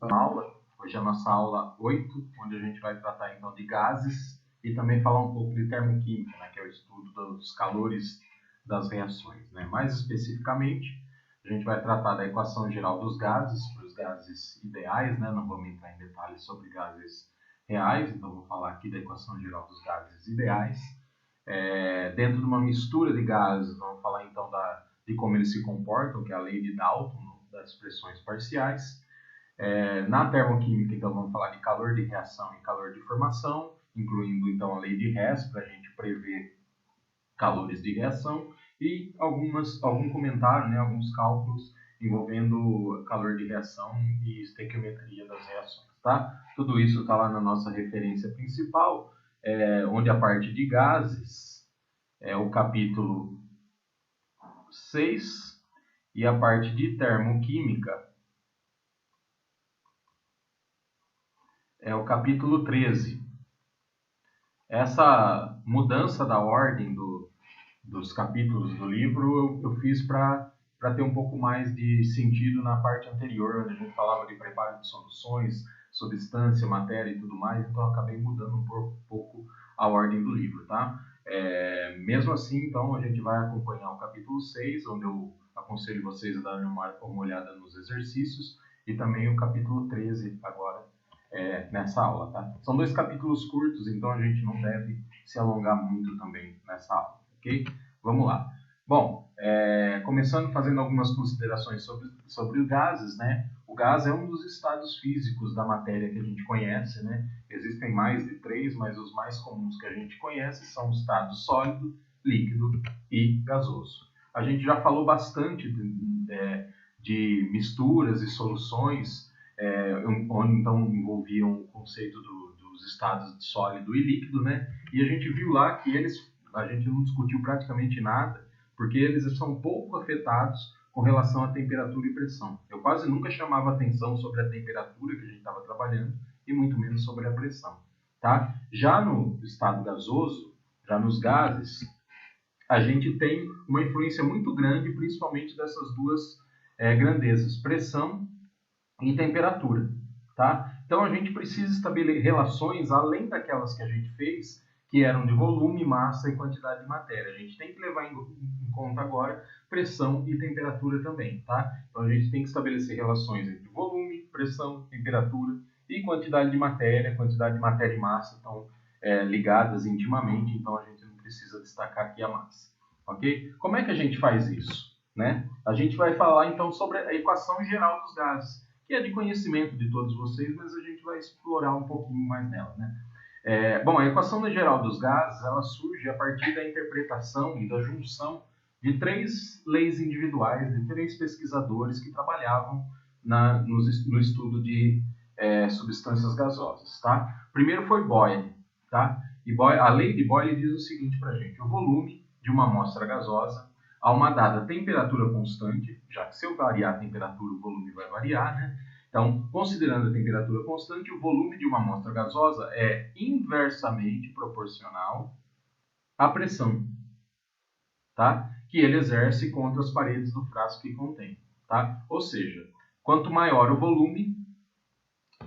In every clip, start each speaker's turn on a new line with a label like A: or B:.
A: aula. Hoje é a nossa aula 8, onde a gente vai tratar então de gases e também falar um pouco de termoquímica, né, que é o estudo dos calores das reações, né? Mais especificamente, a gente vai tratar da equação geral dos gases, para os gases ideais, né? Não vamos entrar em detalhes sobre gases reais, então vou falar aqui da equação geral dos gases ideais. Dentro de uma mistura de gases, vamos falar então de como eles se comportam, que é a lei de Dalton, das expressões parciais. Na termoquímica, então, vamos falar de calor de reação e calor de formação, incluindo então a lei de Hess, para a gente prever calores de reação, e algum comentário, né, alguns cálculos envolvendo calor de reação e estequiometria das reações. Tá? Tudo isso está lá na nossa referência principal, onde a parte de gases é o capítulo 6 e a parte de termoquímica é o capítulo 13. Essa mudança da ordem dos capítulos do livro eu fiz para ter um pouco mais de sentido na parte anterior, onde a gente falava de preparo de soluções, substância, matéria e tudo mais, então eu acabei mudando um pouco a ordem do livro, tá? Mesmo assim, então, a gente vai acompanhar o capítulo 6, onde eu aconselho vocês a darem uma olhada nos exercícios, e também o capítulo 13 agora, nessa aula, tá? São 2 capítulos curtos, então a gente não deve se alongar muito também nessa aula, ok? Vamos lá. Bom, começando fazendo algumas considerações sobre os gases, né? O gás é um dos estados físicos da matéria que a gente conhece, né? Existem mais de 3, mas os mais comuns que a gente conhece são o estado sólido, líquido e gasoso. A gente já falou bastante de misturas e soluções, onde então envolviam o conceito dos estados de sólido e líquido, né? E a gente viu lá que a gente não discutiu praticamente nada, porque eles são pouco afetados com relação à temperatura e pressão. Eu quase nunca chamava atenção sobre a temperatura que a gente estava trabalhando e muito menos sobre a pressão, tá? Já no estado gasoso, já nos gases, a gente tem uma influência muito grande, principalmente dessas duas grandezas, pressão e temperatura, tá? Então a gente precisa estabelecer relações além daquelas que a gente fez, que eram de volume, massa e quantidade de matéria. A gente tem que levar em conta agora pressão e temperatura também, tá? Então a gente tem que estabelecer relações entre volume, pressão, temperatura e quantidade de matéria e massa estão ligadas intimamente, então a gente não precisa destacar aqui a massa, ok? Como é que a gente faz isso, né? A gente vai falar então sobre a equação geral dos gases, que é de conhecimento de todos vocês, mas a gente vai explorar um pouquinho mais nela, né? Bom, a equação geral dos gases, ela surge a partir da interpretação e da junção de 3 leis individuais, de 3 pesquisadores que trabalhavam no estudo de substâncias gasosas, tá? Primeiro foi Boyle, tá? E a lei de Boyle diz o seguinte para a gente: o volume de uma amostra gasosa a uma dada temperatura constante, já que se eu variar a temperatura, o volume vai variar, né? Então, considerando a temperatura constante, o volume de uma amostra gasosa é inversamente proporcional à pressão, tá? Que ele exerce contra as paredes do frasco que contém, tá? Ou seja, quanto maior o volume,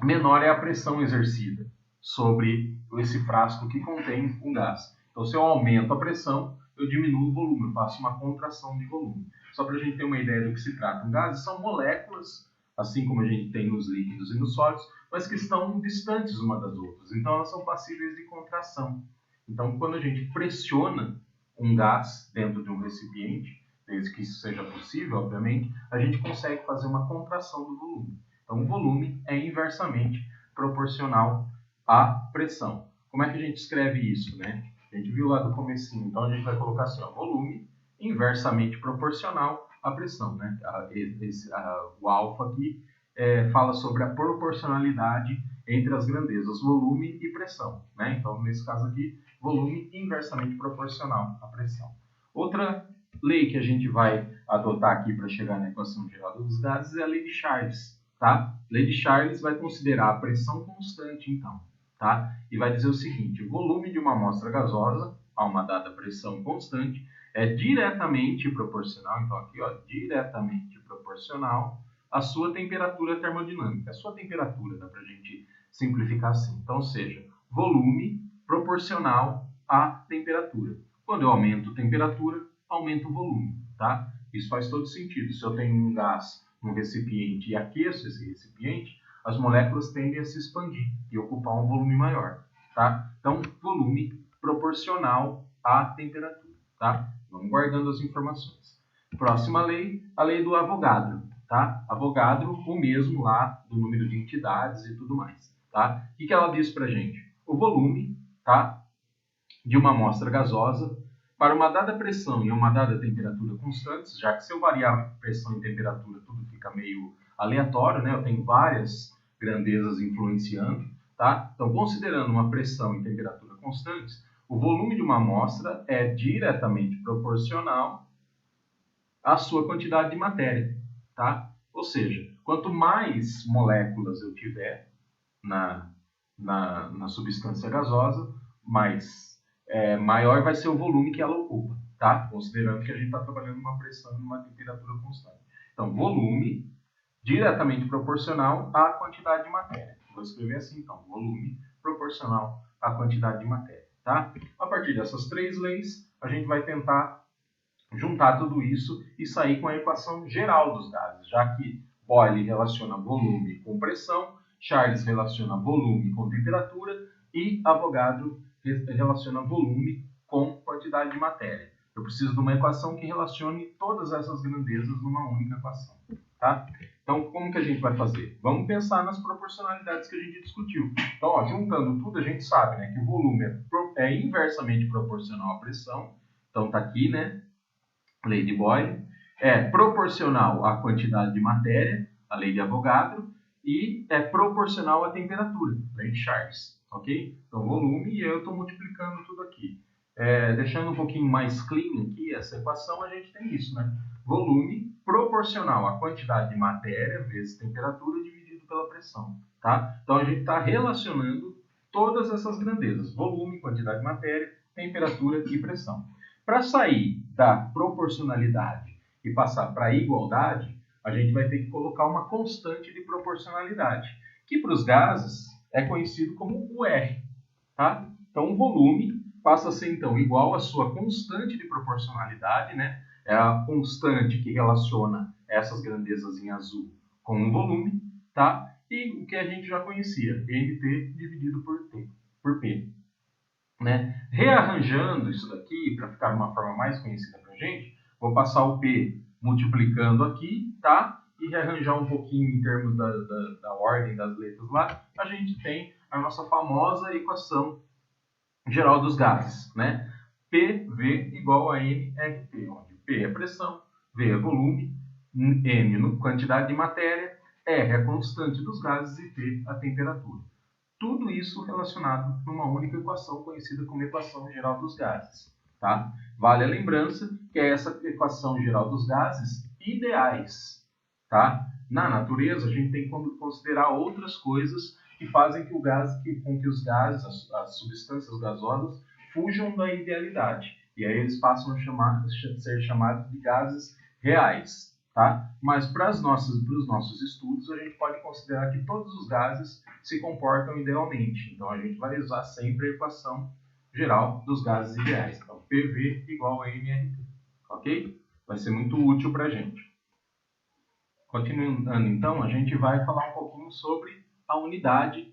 A: menor é a pressão exercida sobre esse frasco que contém o gás. Então, se eu aumento a pressão, eu diminuo o volume, eu faço uma contração de volume. Só para a gente ter uma ideia do que se trata. Gases são moléculas, assim como a gente tem nos líquidos e nos sólidos, mas que estão distantes uma das outras. Então, elas são passíveis de contração. Então, quando a gente pressiona um gás dentro de um recipiente, desde que isso seja possível, obviamente, a gente consegue fazer uma contração do volume. Então, o volume é inversamente proporcional à pressão. Como é que a gente escreve isso, né? A gente viu lá do comecinho, então a gente vai colocar assim, ó, volume inversamente proporcional à pressão, né? O alfa aqui fala sobre a proporcionalidade entre as grandezas, volume e pressão, né? Então, nesse caso aqui, volume inversamente proporcional à pressão. Outra lei que a gente vai adotar aqui para chegar na equação geral dos gases é a lei de Charles, tá? A lei de Charles vai considerar a pressão constante, então, tá? E vai dizer o seguinte: o volume de uma amostra gasosa a uma dada pressão constante é diretamente proporcional, então aqui, ó, diretamente proporcional a sua temperatura termodinâmica. A sua temperatura, dá para a gente simplificar assim. Então, ou seja, volume proporcional à temperatura. Quando eu aumento a temperatura, aumento o volume, tá? Isso faz todo sentido. Se eu tenho um gás num recipiente e aqueço esse recipiente, as moléculas tendem a se expandir e ocupar um volume maior, tá? Então, volume proporcional à temperatura, tá? Vamos guardando as informações. Próxima lei, a lei do Avogadro, tá? Avogadro, o mesmo lá do número de entidades e tudo mais, tá? O que ela diz pra gente? O volume, tá? De uma amostra gasosa para uma dada pressão e uma dada temperatura constantes, já que se eu variar pressão e temperatura, tudo fica meio aleatório, né? Eu tenho várias grandezas influenciando, tá? Então, considerando uma pressão e temperatura constantes, o volume de uma amostra é diretamente proporcional à sua quantidade de matéria, tá? Ou seja, quanto mais moléculas eu tiver na substância gasosa, maior vai ser o volume que ela ocupa, tá? Considerando que a gente está trabalhando numa pressão e numa temperatura constante. Então, volume diretamente proporcional à quantidade de matéria. Vou escrever assim, então, volume proporcional à quantidade de matéria, tá? A partir dessas três leis, a gente vai tentar juntar tudo isso e sair com a equação geral dos gases, já que Boyle relaciona volume com pressão, Charles relaciona volume com temperatura e Avogadro relaciona volume com quantidade de matéria. Eu preciso de uma equação que relacione todas essas grandezas numa única equação, tá? Então, como que a gente vai fazer? Vamos pensar nas proporcionalidades que a gente discutiu. Então, ó, juntando tudo, a gente sabe, né, que o volume é inversamente proporcional à pressão. Então, está aqui, né, lei de Boyle. É proporcional à quantidade de matéria, a lei de Avogadro, e é proporcional à temperatura, lei de Charles, ok? Então, volume, e eu estou multiplicando tudo aqui. Deixando um pouquinho mais clean aqui essa equação, a gente tem isso, né? Volume proporcional à quantidade de matéria vezes temperatura dividido pela pressão, tá? Então, a gente está relacionando todas essas grandezas, volume, quantidade de matéria, temperatura e pressão. Para sair da proporcionalidade e passar para a igualdade, a gente vai ter que colocar uma constante de proporcionalidade, que para os gases é conhecido como o R, tá? Então, o volume passa a ser, então, igual à sua constante de proporcionalidade, né? É a constante que relaciona essas grandezas em azul com o volume, tá? E o que a gente já conhecia, NT dividido por P. Né? Rearranjando isso daqui, para ficar de uma forma mais conhecida para a gente, vou passar o P multiplicando aqui, tá? E rearranjar um pouquinho em termos da ordem das letras lá, a gente tem a nossa famosa equação geral dos gases, né? PV igual a nRT, onde P é pressão, V é volume, M quantidade de matéria, R é a constante dos gases e T a temperatura. Tudo isso relacionado numa única equação conhecida como equação geral dos gases, tá? Vale a lembrança que é essa equação geral dos gases ideais, tá? Na natureza, a gente tem que considerar outras coisas que fazem que com que os gases, as substâncias gasosas, fujam da idealidade. E aí eles passam a ser chamados de gases reais, tá? Mas para os nossos estudos, a gente pode considerar que todos os gases se comportam idealmente. Então, a gente vai usar sempre a equação geral dos gases ideais. Então, PV igual a nRT, ok? Vai ser muito útil para a gente. Continuando, então, a gente vai falar um pouquinho sobre a unidade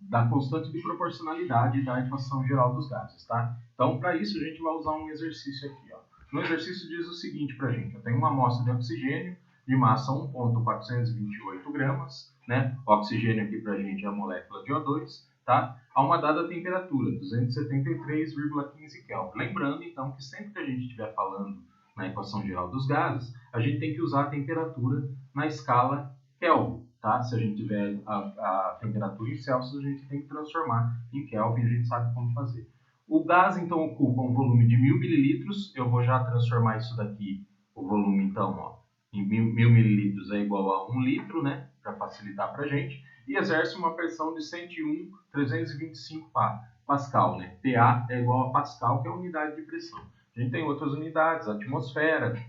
A: da constante de proporcionalidade da equação geral dos gases, tá? Então, para isso, a gente vai usar um exercício aqui, ó. No exercício diz o seguinte para a gente: eu tenho uma amostra de oxigênio de massa 1,428 gramas, né? O oxigênio aqui para a gente é a molécula de O2, tá? A uma dada temperatura, 273,15 Kelvin. Lembrando, então, que sempre que a gente estiver falando na equação geral dos gases, a gente tem que usar a temperatura na escala Kelvin, tá? Se a gente tiver a temperatura em Celsius, a gente tem que transformar em Kelvin, a gente sabe como fazer. O gás, então, ocupa um volume de 1000 mililitros. Eu vou já transformar isso daqui, o volume, então, ó, em 1000 mililitros é igual a 1 litro, né? Para facilitar para a gente. E exerce uma pressão de 101,325 Pascal, né? PA é igual a Pascal, que é a unidade de pressão. A gente tem outras unidades, a atmosfera,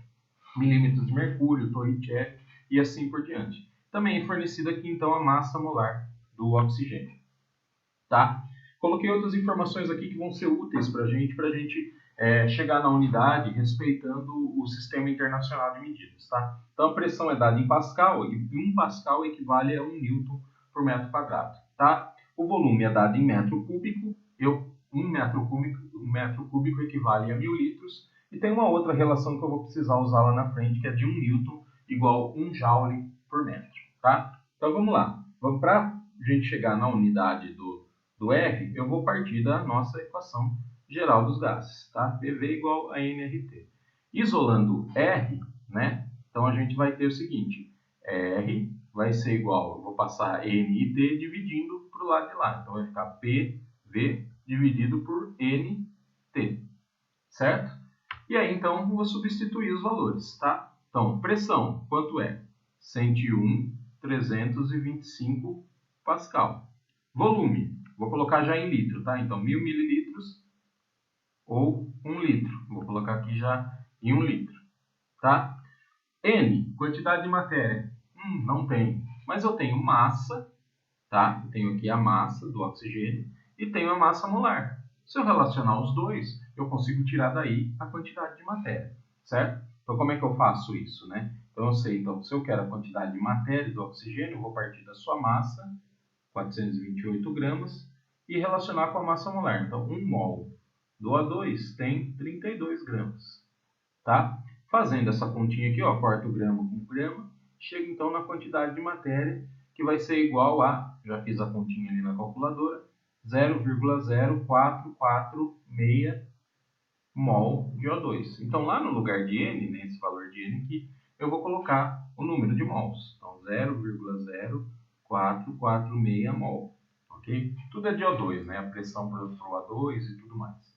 A: milímetros de mercúrio, torre Tcheff e assim por diante. Também é fornecida aqui, então, a massa molar do oxigênio. Tá? Coloquei outras informações aqui que vão ser úteis para a gente chegar na unidade respeitando o sistema internacional de medidas. Tá? Então, a pressão é dada em Pascal e 1 Pascal equivale a 1 Newton por metro quadrado. Tá? O volume é dado em metro cúbico, 1 metro cúbico equivale a 1000 litros, e tem uma outra relação que eu vou precisar usar lá na frente, que é de 1 Newton igual a 1 Joule por metro. Tá? Então, vamos lá. Para a gente chegar na unidade do R, eu vou partir da nossa equação geral dos gases, tá? PV igual a nRT. Isolando R, né? Então a gente vai ter o seguinte, R vai ser igual, eu vou passar NT dividindo para o lado de lá. Então vai ficar PV dividido por NT, certo? E aí então eu vou substituir os valores, tá? Então, pressão, quanto é? 101.325 Pascal. Volume, vou colocar já em litro, tá? Então, 1000 mililitros ou 1 litro. Vou colocar aqui já em 1 litro, tá? N, quantidade de matéria. Não tem. Mas eu tenho massa, tá? Eu tenho aqui a massa do oxigênio e tenho a massa molar. Se eu relacionar os dois, eu consigo tirar daí a quantidade de matéria, certo? Então, como é que eu faço isso, né? Então, eu sei, então, se eu quero a quantidade de matéria do oxigênio, eu vou partir da sua massa, 428 gramas, e relacionar com a massa molar. Então, 1 mol do O2 tem 32 gramas. Tá? Fazendo essa continha aqui, ó, corto grama com grama, chego então na quantidade de matéria, que vai ser igual a, já fiz a continha ali na calculadora, 0,0446 mol de O2. Então, lá no lugar de N, nesse valor de N aqui, eu vou colocar o número de mols. Então, 0,0446 mol. Ok? Tudo é de O2, né? A pressão para o O2 e tudo mais.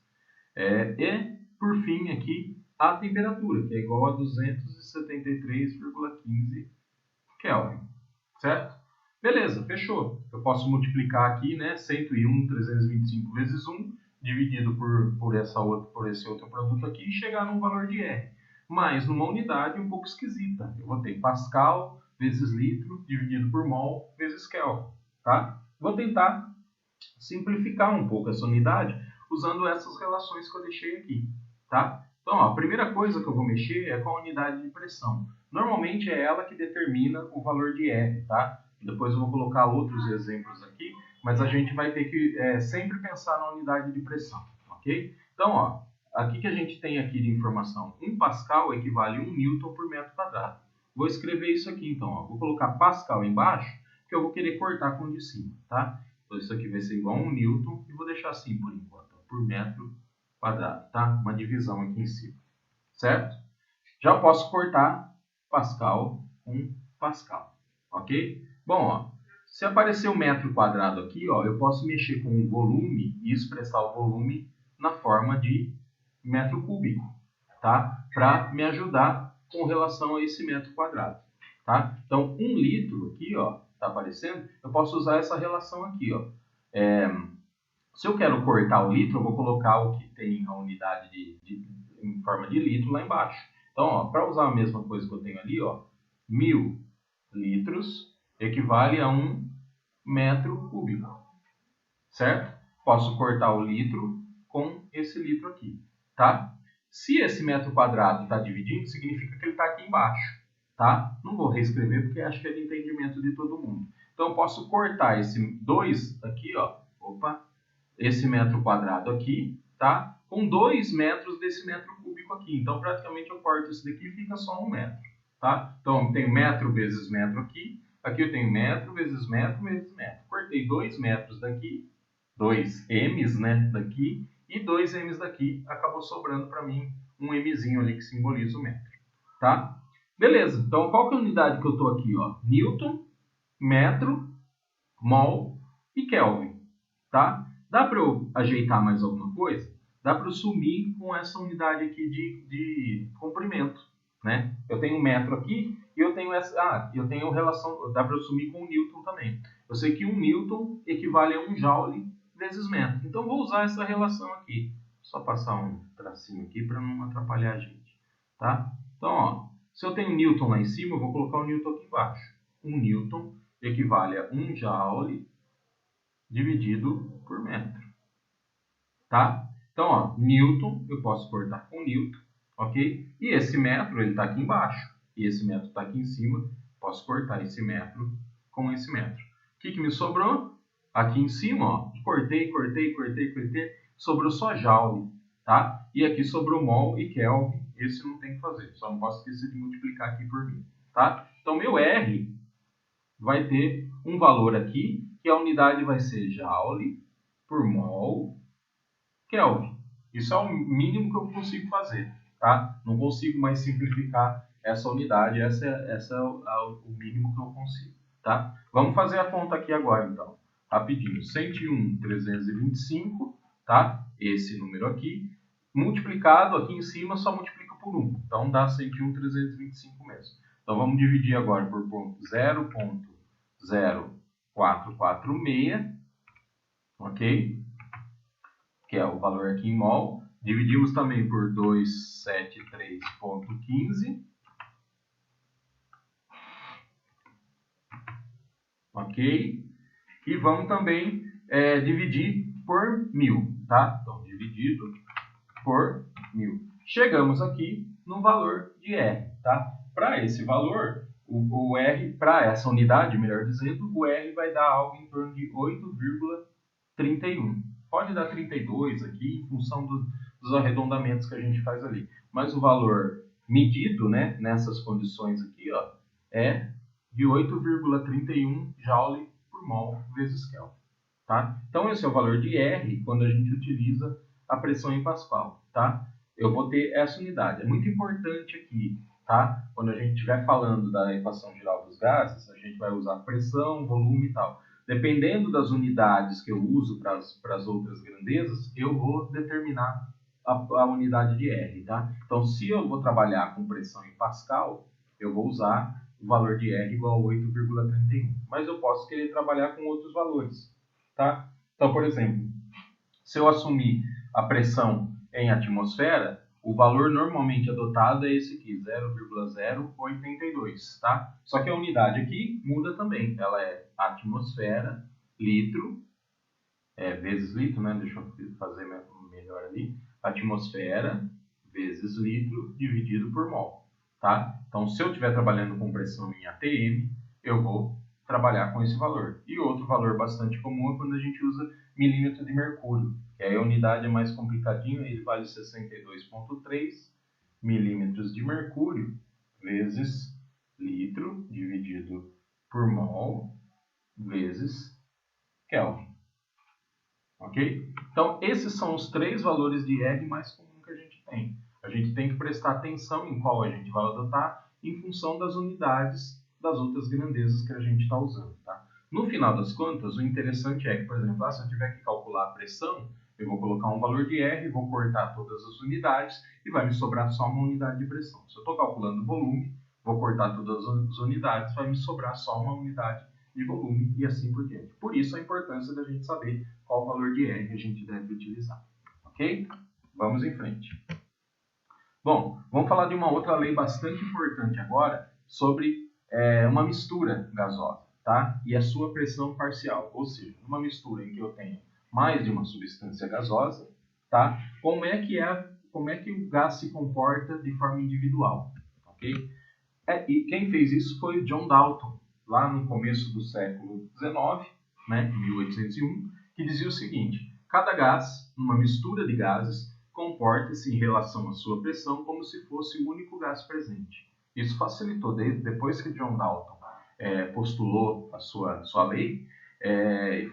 A: E, por fim, aqui, a temperatura, que é igual a 273,15 Kelvin. Certo? Beleza, fechou. Eu posso multiplicar aqui, né? 101.325 vezes 1, dividido por esse outro produto aqui, e chegar num valor de R. Mas numa unidade um pouco esquisita. Eu vou ter Pascal vezes litro, dividido por mol, vezes Kelvin. Tá? Vou tentar simplificar um pouco essa unidade usando essas relações que eu deixei aqui. Tá? Então, ó, a primeira coisa que eu vou mexer é com a unidade de pressão. Normalmente é ela que determina o valor de R. Tá? Depois eu vou colocar outros exemplos aqui, mas a gente vai ter que sempre pensar na unidade de pressão, ok? Então, ó, aqui que a gente tem aqui de informação, 1 Pascal equivale a 1 Newton por metro quadrado. Vou escrever isso aqui, então, ó, vou colocar Pascal embaixo, porque eu vou querer cortar com o de cima, tá? Então, isso aqui vai ser igual a 1 Newton, e vou deixar assim por enquanto, ó, por metro quadrado, tá? Uma divisão aqui em cima, certo? Já posso cortar Pascal com Pascal, ok? Bom, ó, se aparecer um metro quadrado aqui, ó, eu posso mexer com o volume e expressar o volume na forma de metro cúbico, tá? Para me ajudar com relação a esse metro quadrado, tá? Então, 1 litro aqui, ó, tá aparecendo, eu posso usar essa relação aqui, ó. Se eu quero cortar o litro, eu vou colocar o que tem a unidade em forma de litro lá embaixo. Então, para usar a mesma coisa que eu tenho ali, ó, 1000 litros equivale a 1 metro cúbico, certo? Posso cortar o litro com esse litro aqui, tá? Se esse metro quadrado está dividindo, significa que ele está aqui embaixo, tá? Não vou reescrever porque acho que é de entendimento de todo mundo. Então, eu posso cortar esse 2 aqui, ó, esse metro quadrado aqui, tá? Com 2 metros desse metro cúbico aqui. Então, praticamente eu corto isso daqui e fica só 1 metro, tá? Então, eu tenho metro vezes metro aqui. Aqui eu tenho metro vezes metro vezes metro. Cortei 2 metros daqui, 2 m's, né, daqui, e 2 m's daqui. Acabou sobrando para mim um mzinho ali que simboliza o metro, tá? Beleza, então qual que é a unidade que eu estou aqui, ó? Newton, metro, mol e Kelvin, tá? Dá para eu ajeitar mais alguma coisa? Dá para eu sumir com essa unidade aqui de comprimento, né? Eu tenho um metro aqui e eu tenho essa, eu tenho relação, dá para eu sumir com o Newton também. Eu sei que 1 Newton equivale a 1 Joule vezes metro. Então vou usar essa relação aqui. Só passar um tracinho aqui para não atrapalhar a gente, tá? Então, ó, Se eu tenho Newton lá em cima, eu vou colocar o Newton aqui embaixo. 1 Newton equivale a 1 Joule dividido por metro. Tá? Então, ó, Newton, eu posso cortar com Newton, ok? E esse metro, ele está aqui embaixo. E esse metro está aqui em cima. Posso cortar esse metro com esse metro. O que me sobrou? Aqui em cima, ó, cortei. Sobrou só Joule, tá? E aqui sobrou mol e Kelvin. Esse não tem que fazer. Só não posso esquecer de multiplicar aqui por mil, tá? Então, meu R vai ter um valor aqui, que a unidade vai ser Joule por mol Kelvin. Isso é o mínimo que eu consigo fazer, tá? Não consigo mais simplificar essa unidade, essa é o mínimo que eu consigo, tá? Vamos fazer a conta aqui agora, então. Rapidinho, 101.325, tá? Esse número aqui, multiplicado aqui em cima, só multiplica por 1. Então, dá 101.325 mesmo. Então, vamos dividir agora por 0,0446, ok? Que é o valor aqui em mol. Dividimos também por 273,15. Ok? E vamos também dividir por 1000, tá? Então, dividido por 1000. Chegamos aqui no valor de R, tá? Para esse valor, o R, para essa unidade, melhor dizendo, o R vai dar algo em torno de 8,31. Pode dar 32 aqui, em função dos arredondamentos que a gente faz ali. Mas o valor medido, né, nessas condições aqui, ó, é de 8,31 Joule por mol vezes Kelvin. Tá? Então, esse é o valor de R quando a gente utiliza a pressão em Pascal. Tá? Eu vou ter essa unidade. É muito importante aqui, tá? Quando a gente estiver falando da equação geral dos gases, a gente vai usar pressão, volume e tal. Dependendo das unidades que eu uso para as outras grandezas, eu vou determinar a unidade de R. Tá? Então, se eu vou trabalhar com pressão em Pascal, eu vou usar o valor de R igual a 8,31. Mas eu posso querer trabalhar com outros valores. Tá? Então, por exemplo, se eu assumir a pressão em atmosfera, o valor normalmente adotado é esse aqui, 0,082, tá? Só que a unidade aqui muda também. Ela é atmosfera, litro, vezes litro, né? Deixa eu fazer melhor ali. Atmosfera vezes litro dividido por mol, tá? Então, se eu estiver trabalhando com pressão em atm, eu vou trabalhar com esse valor. E outro valor bastante comum é quando a gente usa milímetro de mercúrio, que aí a unidade é mais complicadinho, ele vale 62,3 milímetros de mercúrio vezes litro dividido por mol vezes Kelvin. Ok? Então, esses são os 3 valores de R mais comum que a gente tem. A gente tem que prestar atenção em qual a gente vai adotar em função das unidades das outras grandezas que a gente está usando. Tá? No final das contas, o interessante é que, por exemplo, se eu tiver que calcular a pressão, eu vou colocar um valor de R, vou cortar todas as unidades e vai me sobrar só uma unidade de pressão. Se eu estou calculando o volume, vou cortar todas as unidades, vai me sobrar só uma unidade de volume e assim por diante. Por isso a importância da gente saber qual valor de R a gente deve utilizar. Ok? Vamos em frente. Bom, vamos falar de uma outra lei bastante importante agora sobre uma mistura gasosa, tá? E a sua pressão parcial, ou seja, uma mistura em que eu tenho mais de uma substância gasosa, tá? Como é que o gás se comporta de forma individual, ok? E quem fez isso foi John Dalton, lá no começo do século XIX, né, 1801, que dizia o seguinte: cada gás, numa mistura de gases, comporta-se em relação à sua pressão como se fosse o único gás presente. Isso facilitou, depois que John Dalton postulou a sua lei,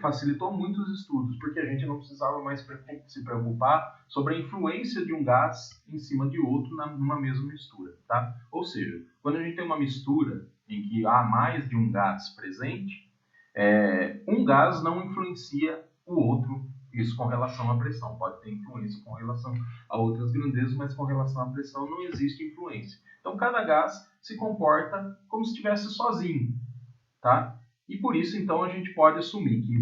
A: facilitou muito os estudos, porque a gente não precisava mais se preocupar sobre a influência de um gás em cima de outro numa mesma mistura. Tá? Ou seja, quando a gente tem uma mistura em que há mais de um gás presente, um gás não influencia o outro, isso com relação à pressão. Pode ter influência com relação a outras grandezas, mas com relação à pressão não existe influência. Então, cada gás se comporta como se estivesse sozinho. Tá? E por isso, então, a gente pode assumir que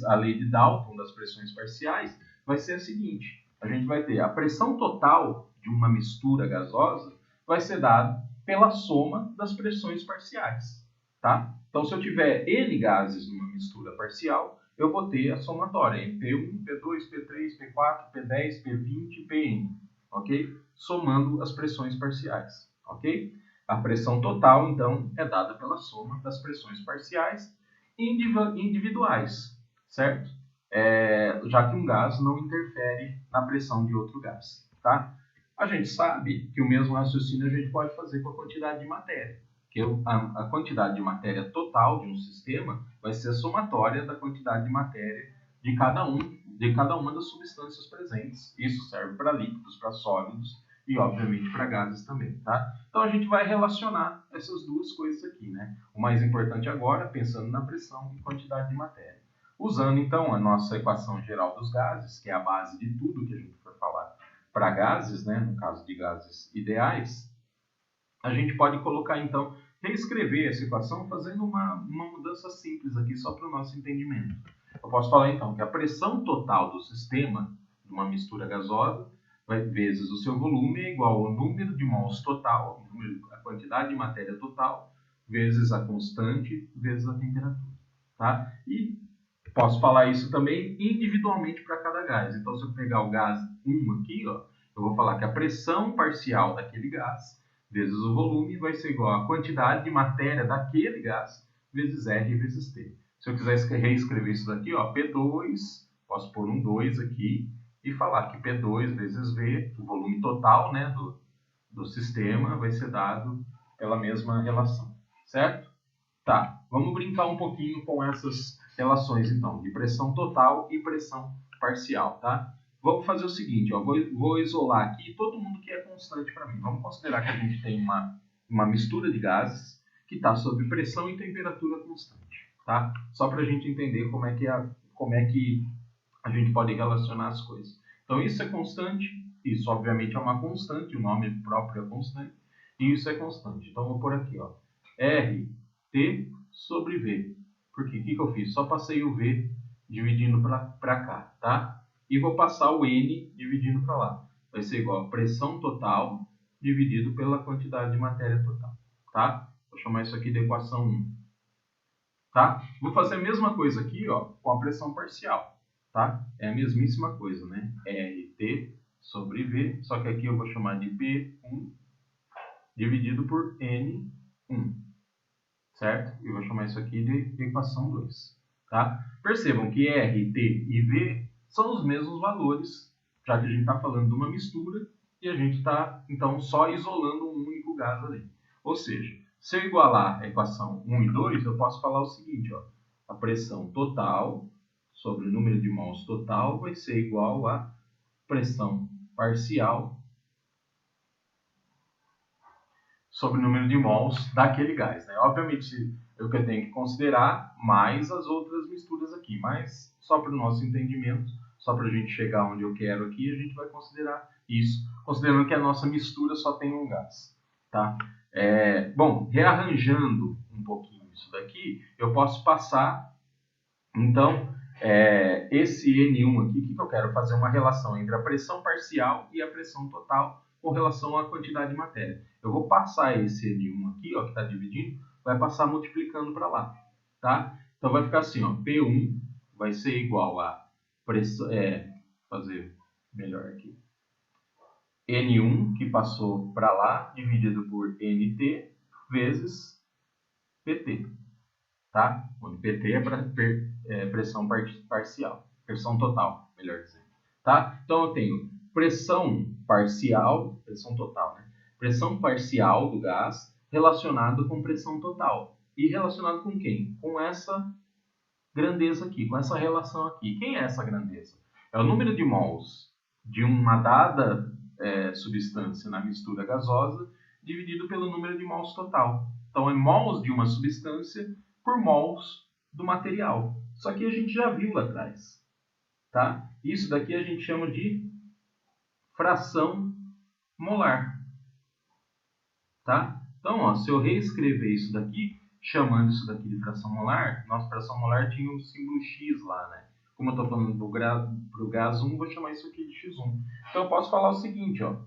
A: a lei de Dalton das pressões parciais vai ser a seguinte: a gente vai ter a pressão total de uma mistura gasosa vai ser dada pela soma das pressões parciais. Tá? Então, se eu tiver N gases numa mistura parcial, eu vou ter a somatória em P1, P2, P3, P4, P10, P20, Pn, ok? Somando as pressões parciais, ok? A pressão total, então, é dada pela soma das pressões parciais individuais, certo? Já que um gás não interfere na pressão de outro gás, tá? A gente sabe que o mesmo raciocínio a gente pode fazer com a quantidade de matéria, que a quantidade de matéria total de um sistema vai ser a somatória da quantidade de matéria de cada uma das substâncias presentes. Isso serve para líquidos, para sólidos e, obviamente, para gases também, tá? Então, a gente vai relacionar essas duas coisas aqui, né? O mais importante agora, pensando na pressão e quantidade de matéria. Usando, então, a nossa equação geral dos gases, que é a base de tudo que a gente for falar para gases, né? No caso de gases ideais, a gente pode colocar, então, reescrever essa equação fazendo uma mudança simples aqui, só para o nosso entendimento. Eu posso falar, então, que a pressão total do sistema, de uma mistura gasosa, vezes o seu volume é igual ao número de mols total, a quantidade de matéria total, vezes a constante, vezes a temperatura. Tá? E posso falar isso também individualmente para cada gás. Então, se eu pegar o gás 1 aqui, ó, eu vou falar que a pressão parcial daquele gás vezes o volume vai ser igual à quantidade de matéria daquele gás vezes R vezes T. Se eu quiser reescrever isso daqui, ó, P2, posso pôr um 2 aqui e falar que P2 vezes V, o volume total, né, do sistema, vai ser dado pela mesma relação, certo? Tá, vamos brincar um pouquinho com essas relações, então, de pressão total e pressão parcial, tá? Vamos fazer o seguinte, ó, vou isolar aqui todo mundo que é constante para mim. Vamos considerar que a gente tem uma mistura de gases que está sob pressão e temperatura constante, tá? Só para a gente entender como é que a gente pode relacionar as coisas. Então, isso é constante, isso obviamente é uma constante, o nome próprio é constante, e isso é constante. Então, vou pôr aqui, ó, R T sobre V. Porque o que eu fiz? Só passei o V dividindo para cá, tá? E vou passar o N dividindo para lá. Vai ser igual a pressão total dividido pela quantidade de matéria total, tá? Vou chamar isso aqui de equação 1, tá? Vou fazer a mesma coisa aqui, ó, com a pressão parcial, tá? É a mesmíssima coisa, né? RT sobre V, só que aqui eu vou chamar de P1 dividido por N1. Certo? E vou chamar isso aqui de equação 2. Tá? Percebam que R, T e V são os mesmos valores, já que a gente está falando de uma mistura e a gente está, então, só isolando um único gás ali. Ou seja, se eu igualar a equação 1 e 2, eu posso falar o seguinte, ó, a pressão total sobre o número de mols total vai ser igual a pressão parcial sobre o número de mols daquele gás, né? Obviamente, eu tenho que considerar mais as outras misturas aqui, mas só para o nosso entendimento, só para a gente chegar onde eu quero aqui, a gente vai considerar isso, considerando que a nossa mistura só tem um gás, tá? Bom, rearranjando um pouquinho isso daqui, eu posso passar, então, esse N1 aqui, que eu quero fazer uma relação entre a pressão parcial e a pressão total com relação à quantidade de matéria. Eu vou passar esse N1 aqui, ó, que está dividindo, vai passar multiplicando para lá, tá? Então vai ficar assim, ó, P1 vai ser igual a pressão, fazer melhor aqui, N1 que passou para lá dividido por NT vezes PT, tá? Onde PT é para pressão parcial, pressão total, melhor dizendo, tá? Então eu tenho pressão parcial, pressão total, né? Pressão parcial do gás relacionado com pressão total. E relacionado com quem? Com essa grandeza aqui, com essa relação aqui. Quem é essa grandeza? É o número de mols de uma dada substância na mistura gasosa dividido pelo número de mols total. Então é mols de uma substância por mols do material. Só que a gente já viu lá atrás, tá? Isso daqui a gente chama de fração molar, tá? Então, ó, se eu reescrever isso daqui, chamando isso daqui de fração molar, nossa fração molar tinha um símbolo X lá, né? Como eu estou falando para o gás 1, vou chamar isso aqui de X1. Então, eu posso falar o seguinte, ó,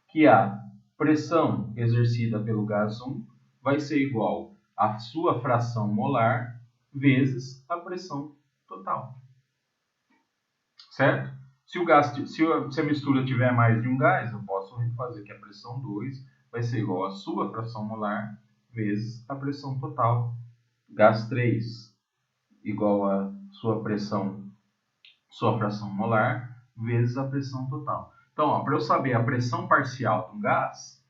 A: que a pressão exercida pelo gás 1 vai ser igual à sua fração molar vezes a pressão total. Certo? Se a mistura tiver mais de um gás, eu posso fazer que a pressão 2 vai ser igual à sua fração molar vezes a pressão total. Gás 3 igual a sua fração molar vezes a pressão total. Então, para eu saber a pressão parcial do gás,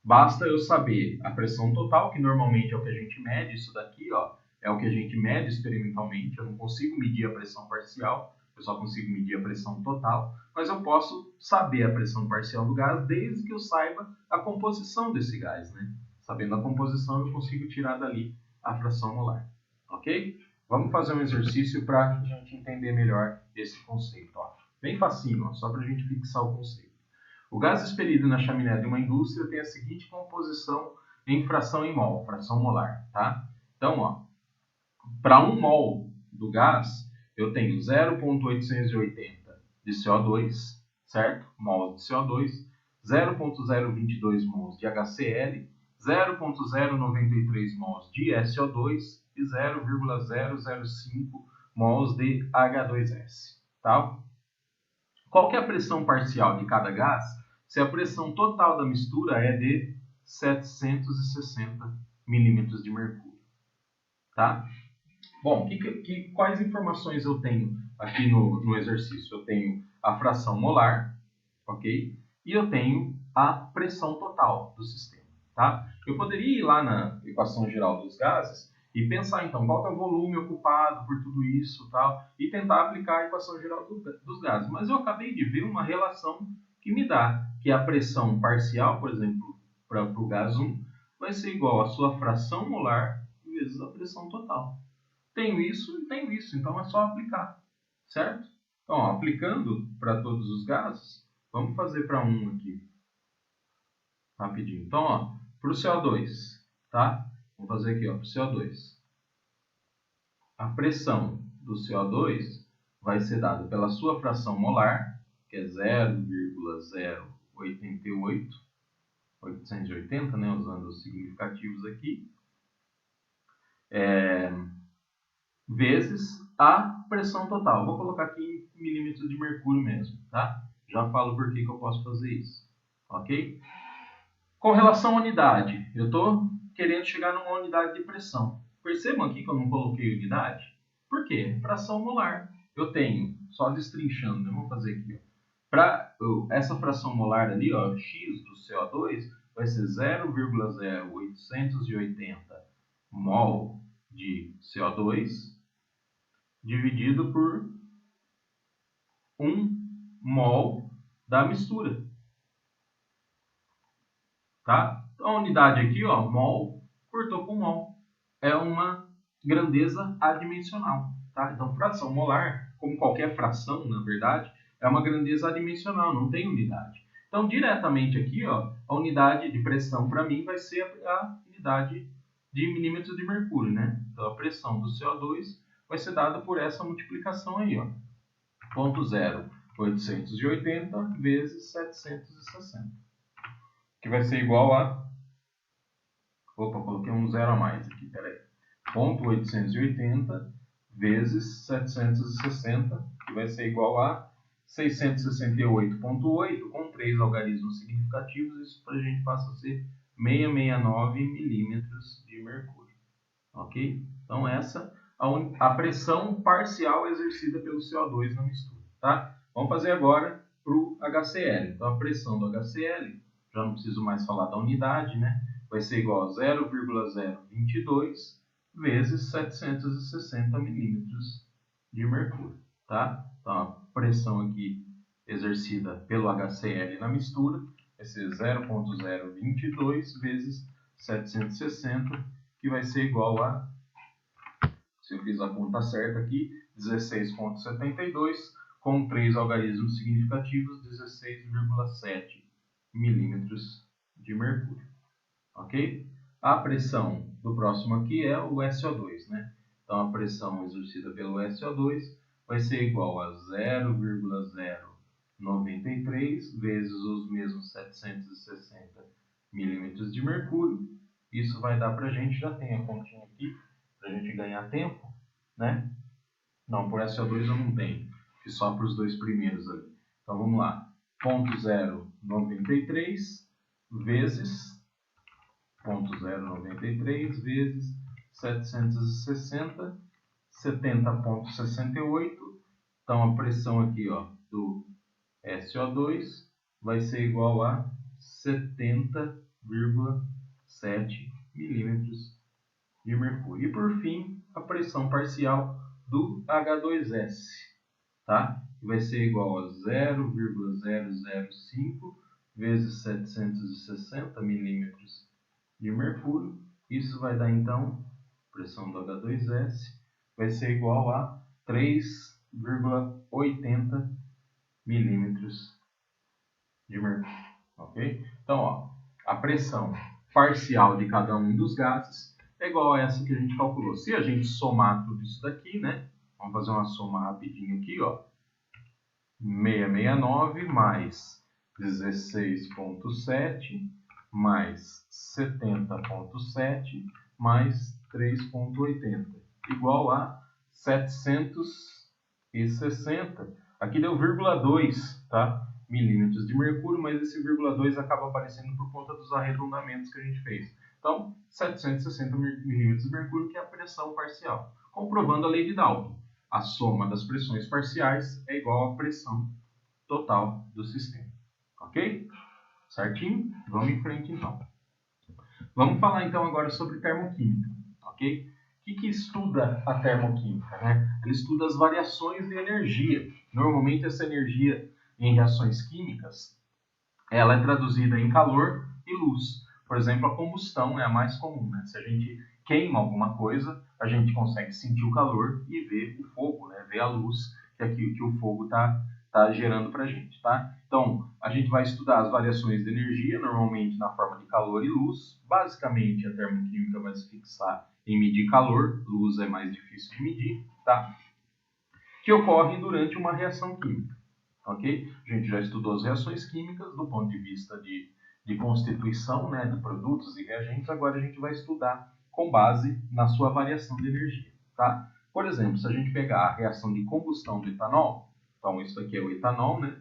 A: basta eu saber a pressão total, que normalmente é o que a gente mede. Isso daqui, ó, é o que a gente mede experimentalmente. Eu não consigo medir a pressão parcial, eu só consigo medir a pressão total. Mas eu posso saber a pressão parcial do gás desde que eu saiba a composição desse gás, né? Sabendo a composição, eu consigo tirar dali a fração molar. Ok? Vamos fazer um exercício para a gente entender melhor esse conceito. Ó. Bem facinho, ó, só para a gente fixar o conceito. O gás expelido na chaminé de uma indústria tem a seguinte composição em fração em mol, fração molar. Tá? Então, para 1 mol do gás, eu tenho 0,880 de CO2, certo? Mols de CO2, 0,022 mols de HCl, 0,093 mols de SO2 e 0,005 mols de H2S. Tá? Qual que é a pressão parcial de cada gás? Se a pressão total da mistura é de 760 milímetros de mercúrio. Tá? Bom, quais informações eu tenho aqui no exercício? Eu tenho a fração molar, ok? E eu tenho a pressão total do sistema, tá? Eu poderia ir lá na equação geral dos gases e pensar, então, qual é o volume ocupado por tudo isso, tal, e tentar aplicar a equação geral dos gases. Mas eu acabei de ver uma relação que me dá, que a pressão parcial, por exemplo, para o gás 1, vai ser igual à sua fração molar vezes a pressão total. Tenho isso e tenho isso, então é só aplicar, certo? Então, ó, aplicando para todos os gases, vamos fazer para um aqui, rapidinho. Então, para o CO2, tá? Vamos fazer aqui, para o CO2. A pressão do CO2 vai ser dada pela sua fração molar, que é 0,0880, né, usando os significativos aqui, vezes a pressão total. Vou colocar aqui em milímetros de mercúrio mesmo, tá? Já falo por que eu posso fazer isso, ok? Com relação à unidade, eu estou querendo chegar numa unidade de pressão. Percebam aqui que eu não coloquei unidade? Por quê? Fração molar. Eu tenho, só destrinchando, vamos fazer aqui. Para essa fração molar ali, ó, X do CO2, vai ser 0,0880 mol de CO2 dividido por 1 mol da mistura. Tá? Então, a unidade aqui, ó, mol, cortou com mol. É uma grandeza adimensional. Tá? Então, fração molar, como qualquer fração, na verdade, é uma grandeza adimensional, não tem unidade. Então, diretamente aqui, ó, a unidade de pressão para mim vai ser a unidade de milímetros de mercúrio, né? Então, a pressão do CO2 vai ser dada por essa multiplicação aí, ó. 0,0880 vezes 760. Que vai ser igual a... Opa, coloquei um zero a mais aqui, peraí. 0,880 vezes 760, que vai ser igual a 668,8 com 3 algarismos significativos. Isso para a gente passa a ser 669 milímetros de mercúrio. Ok? Então, essa é a pressão parcial exercida pelo CO2 na mistura. Tá? Vamos fazer agora para o HCl. Então, a pressão do HCl, já não preciso mais falar da unidade, né? Vai ser igual a 0,022 vezes 760 milímetros de mercúrio. Tá? Então, a pressão aqui exercida pelo HCl na mistura vai ser 0,022 vezes 760, que vai ser igual a, se eu fiz a conta certa aqui, 16,72, com 3 algarismos significativos, 16,7 milímetros de mercúrio. Ok? A pressão do próximo aqui é o SO2, né? Então, a pressão exercida pelo SO2 vai ser igual a 0,093 vezes os mesmos 760 milímetros de mercúrio. Isso vai dar para a gente, já tem a continha aqui, para a gente ganhar tempo, né? Não, por SO2 eu não tenho, fiz só para os dois primeiros ali. Então vamos lá, 0,093 vezes 0,093 vezes 760, 70,68. Então a pressão aqui, ó, do SO2 vai ser igual a 70,7 milímetros de mercúrio. E por fim, a pressão parcial do H2S, tá? Vai ser igual a 0,005 vezes 760 milímetros de mercúrio. Isso vai dar então, pressão do H2S vai ser igual a 3,80 milímetros de mercúrio, ok? Então, ó, a pressão parcial de cada um dos gases é igual a essa que a gente calculou. Se a gente somar tudo isso daqui, né? Vamos fazer uma soma rapidinho aqui, ó. 669 mais 16,7 mais 70,7 mais 3,80 igual a 760. Aqui deu 0,2, tá? Milímetros de mercúrio, mas esse 0,2 acaba aparecendo por conta dos arredondamentos que a gente fez. Então, 760 milímetros de mercúrio, que é a pressão parcial. Comprovando a lei de Dalton. A soma das pressões parciais é igual à pressão total do sistema. Ok? Certinho? Vamos em frente então. Vamos falar então agora sobre termoquímica. Ok? O que estuda a termoquímica, né? Ela estuda as variações de energia. Normalmente essa energia em reações químicas ela é traduzida em calor e luz. Por exemplo, a combustão é a mais comum, né? Se a gente queima alguma coisa, a gente consegue sentir o calor e ver o fogo, né? Ver a luz que o fogo está gerando para a gente, tá? Então, a gente vai estudar as variações de energia, normalmente na forma de calor e luz. Basicamente, a termoquímica vai se fixar em medir calor, luz é mais difícil de medir, tá? Que ocorre durante uma reação química. Ok? A gente já estudou as reações químicas do ponto de vista de constituição, né, de produtos e reagentes. Agora a gente vai estudar com base na sua variação de energia. Tá? Por exemplo, se a gente pegar a reação de combustão do etanol, então isso aqui é o etanol, né?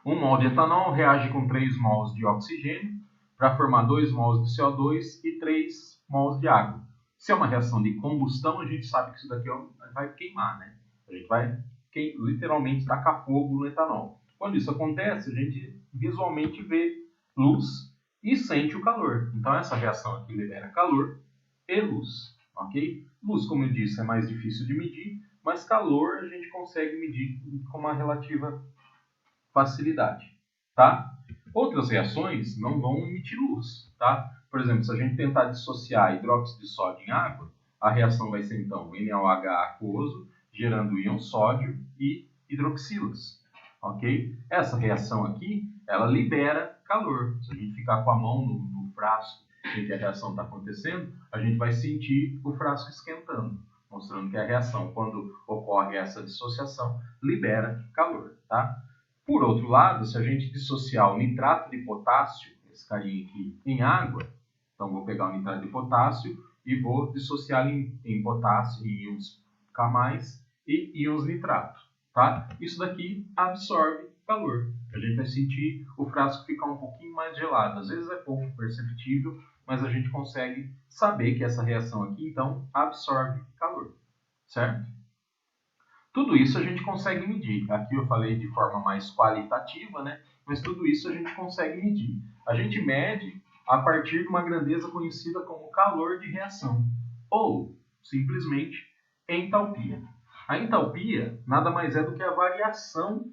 A: 1 mol de etanol reage com 3 mols de oxigênio para formar 2 mols de CO2 e 3 mols de água. Se é uma reação de combustão, a gente sabe que isso daqui vai queimar, né? A gente vai literalmente tacar fogo no etanol. Quando isso acontece, a gente visualmente vê luz e sente o calor. Então essa reação aqui libera calor e luz, ok? Luz, como eu disse, é mais difícil de medir, mas calor a gente consegue medir com uma relativa facilidade, tá? Outras reações não vão emitir luz, tá? Por exemplo, se a gente tentar dissociar hidróxido de sódio em água, a reação vai ser então NaOH aquoso, gerando íon sódio e hidroxilas, ok? Essa reação aqui, ela libera calor. Se a gente ficar com a mão no frasco em que a reação está acontecendo, a gente vai sentir o frasco esquentando, mostrando que a reação, quando ocorre essa dissociação, libera calor, tá? Por outro lado, se a gente dissociar o nitrato de potássio, esse carinha aqui, em água, então vou pegar o nitrato de potássio e vou dissociar em potássio, em íons K+, e íons nitrato, tá? Isso daqui absorve calor. A gente vai sentir o frasco ficar um pouquinho mais gelado. Às vezes é pouco perceptível, mas a gente consegue saber que essa reação aqui, então, absorve calor, certo? Tudo isso a gente consegue medir. Aqui eu falei de forma mais qualitativa, né? Mas tudo isso a gente consegue medir. A gente mede a partir de uma grandeza conhecida como calor de reação, ou simplesmente entalpia. A entalpia nada mais é do que a variação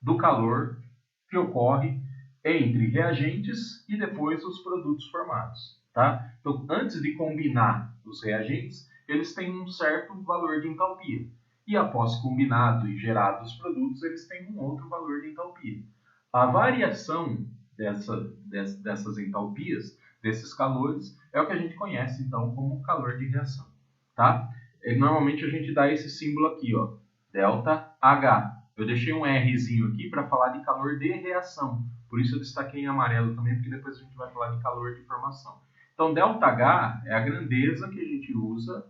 A: do calor que ocorre entre reagentes e depois os produtos formados, tá? Então, antes de combinar os reagentes, eles têm um certo valor de entalpia. E após combinado e gerado os produtos, eles têm um outro valor de entalpia. A variação dessas entalpias, desses calores, é o que a gente conhece, então, como calor de reação, tá? Normalmente a gente dá esse símbolo aqui, ó, ΔH, eu deixei um Rzinho aqui para falar de calor de reação. Por isso eu destaquei em amarelo também, porque depois a gente vai falar de calor de formação. Então, ΔH é a grandeza que a gente usa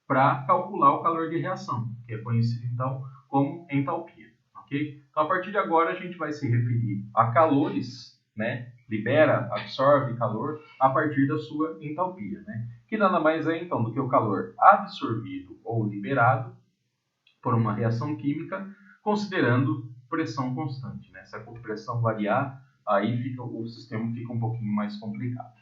A: para calcular o calor de reação, que é conhecido então como entalpia. Okay? Então, a partir de agora, a gente vai se referir a calores, né? Libera, absorve calor a partir da sua entalpia, né? Que nada mais é então do que o calor absorvido ou liberado por uma reação química, considerando pressão constante, né? Se a pressão variar, aí o sistema fica um pouquinho mais complicado.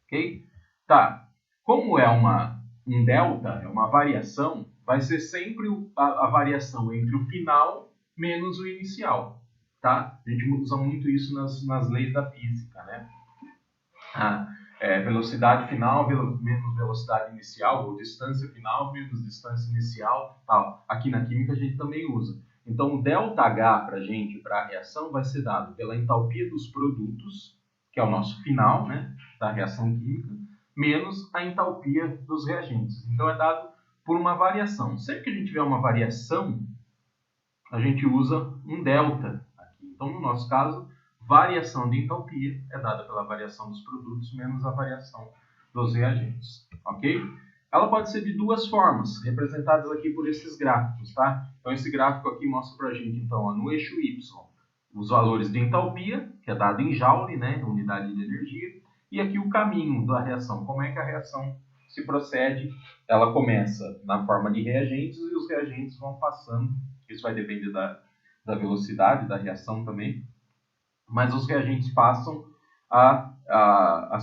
A: Ok? Tá. Como é um delta, é uma variação, vai ser sempre a variação entre o final menos o inicial. Tá? A gente usa muito isso nas leis da física, né? Velocidade final menos velocidade inicial, ou distância final menos distância inicial, tal. Aqui na química a gente também usa. Então, o ΔH para a gente, para a reação, vai ser dado pela entalpia dos produtos, que é o nosso final, né, da reação química, menos a entalpia dos reagentes. Então, é dado por uma variação. Sempre que a gente tiver uma variação, a gente usa um delta aqui. Então, no nosso caso, variação de entalpia é dada pela variação dos produtos menos a variação dos reagentes, ok? Ela pode ser de duas formas, representadas aqui por esses gráficos, tá? Então, esse gráfico aqui mostra para a gente, então, no eixo Y, os valores de entalpia, que é dado em joule, né, unidade de energia, e aqui o caminho da reação, como é que a reação se procede. Ela começa na forma de reagentes e os reagentes vão passando, isso vai depender da velocidade da reação também, mas os reagentes passam a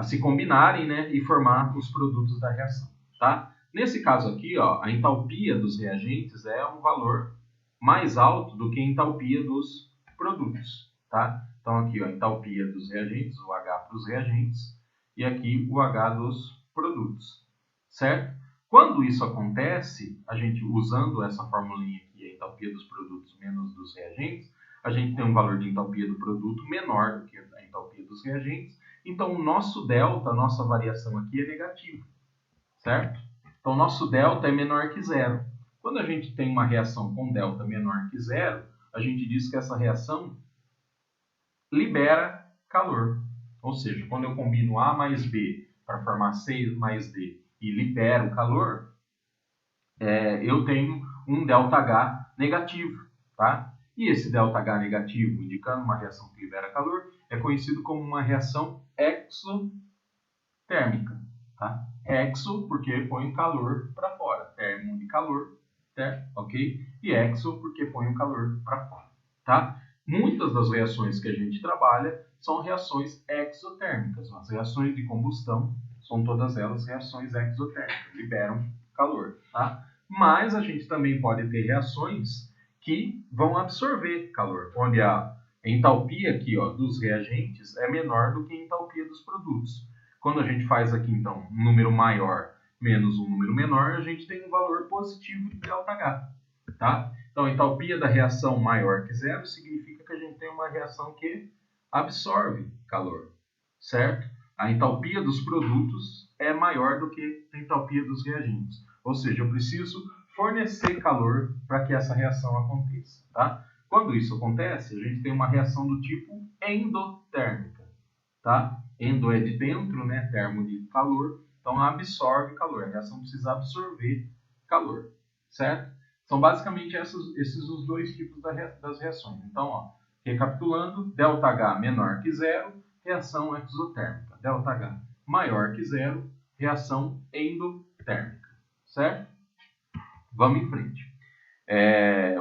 A: se combinarem, né, e formar os produtos da reação. Tá? Nesse caso aqui, ó, a entalpia dos reagentes é um valor mais alto do que a entalpia dos produtos. Tá? Então aqui ó, a entalpia dos reagentes, o H para os reagentes, e aqui o H dos produtos. Certo? Quando isso acontece, a gente usando essa formulinha aqui, a entalpia dos produtos menos dos reagentes, a gente tem um valor de entalpia do produto menor do que a entalpia dos reagentes. Então, o nosso delta, a nossa variação aqui é negativa, certo? Então, o nosso delta é menor que zero. Quando a gente tem uma reação com delta menor que zero, a gente diz que essa reação libera calor. Ou seja, quando eu combino A mais B para formar C mais D e libero calor, eu tenho um ΔH negativo, tá? E esse ΔH negativo, indicando uma reação que libera calor, é conhecido como uma reação exotérmica. Tá? Exo, porque põe o calor para fora. Termo de calor, certo? Ok? E exo, porque põe o calor para fora. Tá? Muitas das reações que a gente trabalha são reações exotérmicas. As reações de combustão são todas elas reações exotérmicas, liberam calor. Tá? Mas a gente também pode ter reações que vão absorver calor, onde a entalpia aqui, ó, dos reagentes é menor do que a entalpia dos produtos. Quando a gente faz aqui, então, um número maior menos um número menor, a gente tem um valor positivo de ΔH. Tá? Então, a entalpia da reação maior que zero significa que a gente tem uma reação que absorve calor, certo? A entalpia dos produtos é maior do que a entalpia dos reagentes. Ou seja, eu preciso fornecer calor para que essa reação aconteça. Tá? Quando isso acontece, a gente tem uma reação do tipo endotérmica. Tá? Endo é de dentro, né? Termo de calor. Então, absorve calor. A reação precisa absorver calor. Certo? São basicamente esses os dois tipos das reações. Então, ó, recapitulando, ΔH menor que zero, reação exotérmica. ΔH maior que zero, reação endotérmica. Certo? Vamos em frente.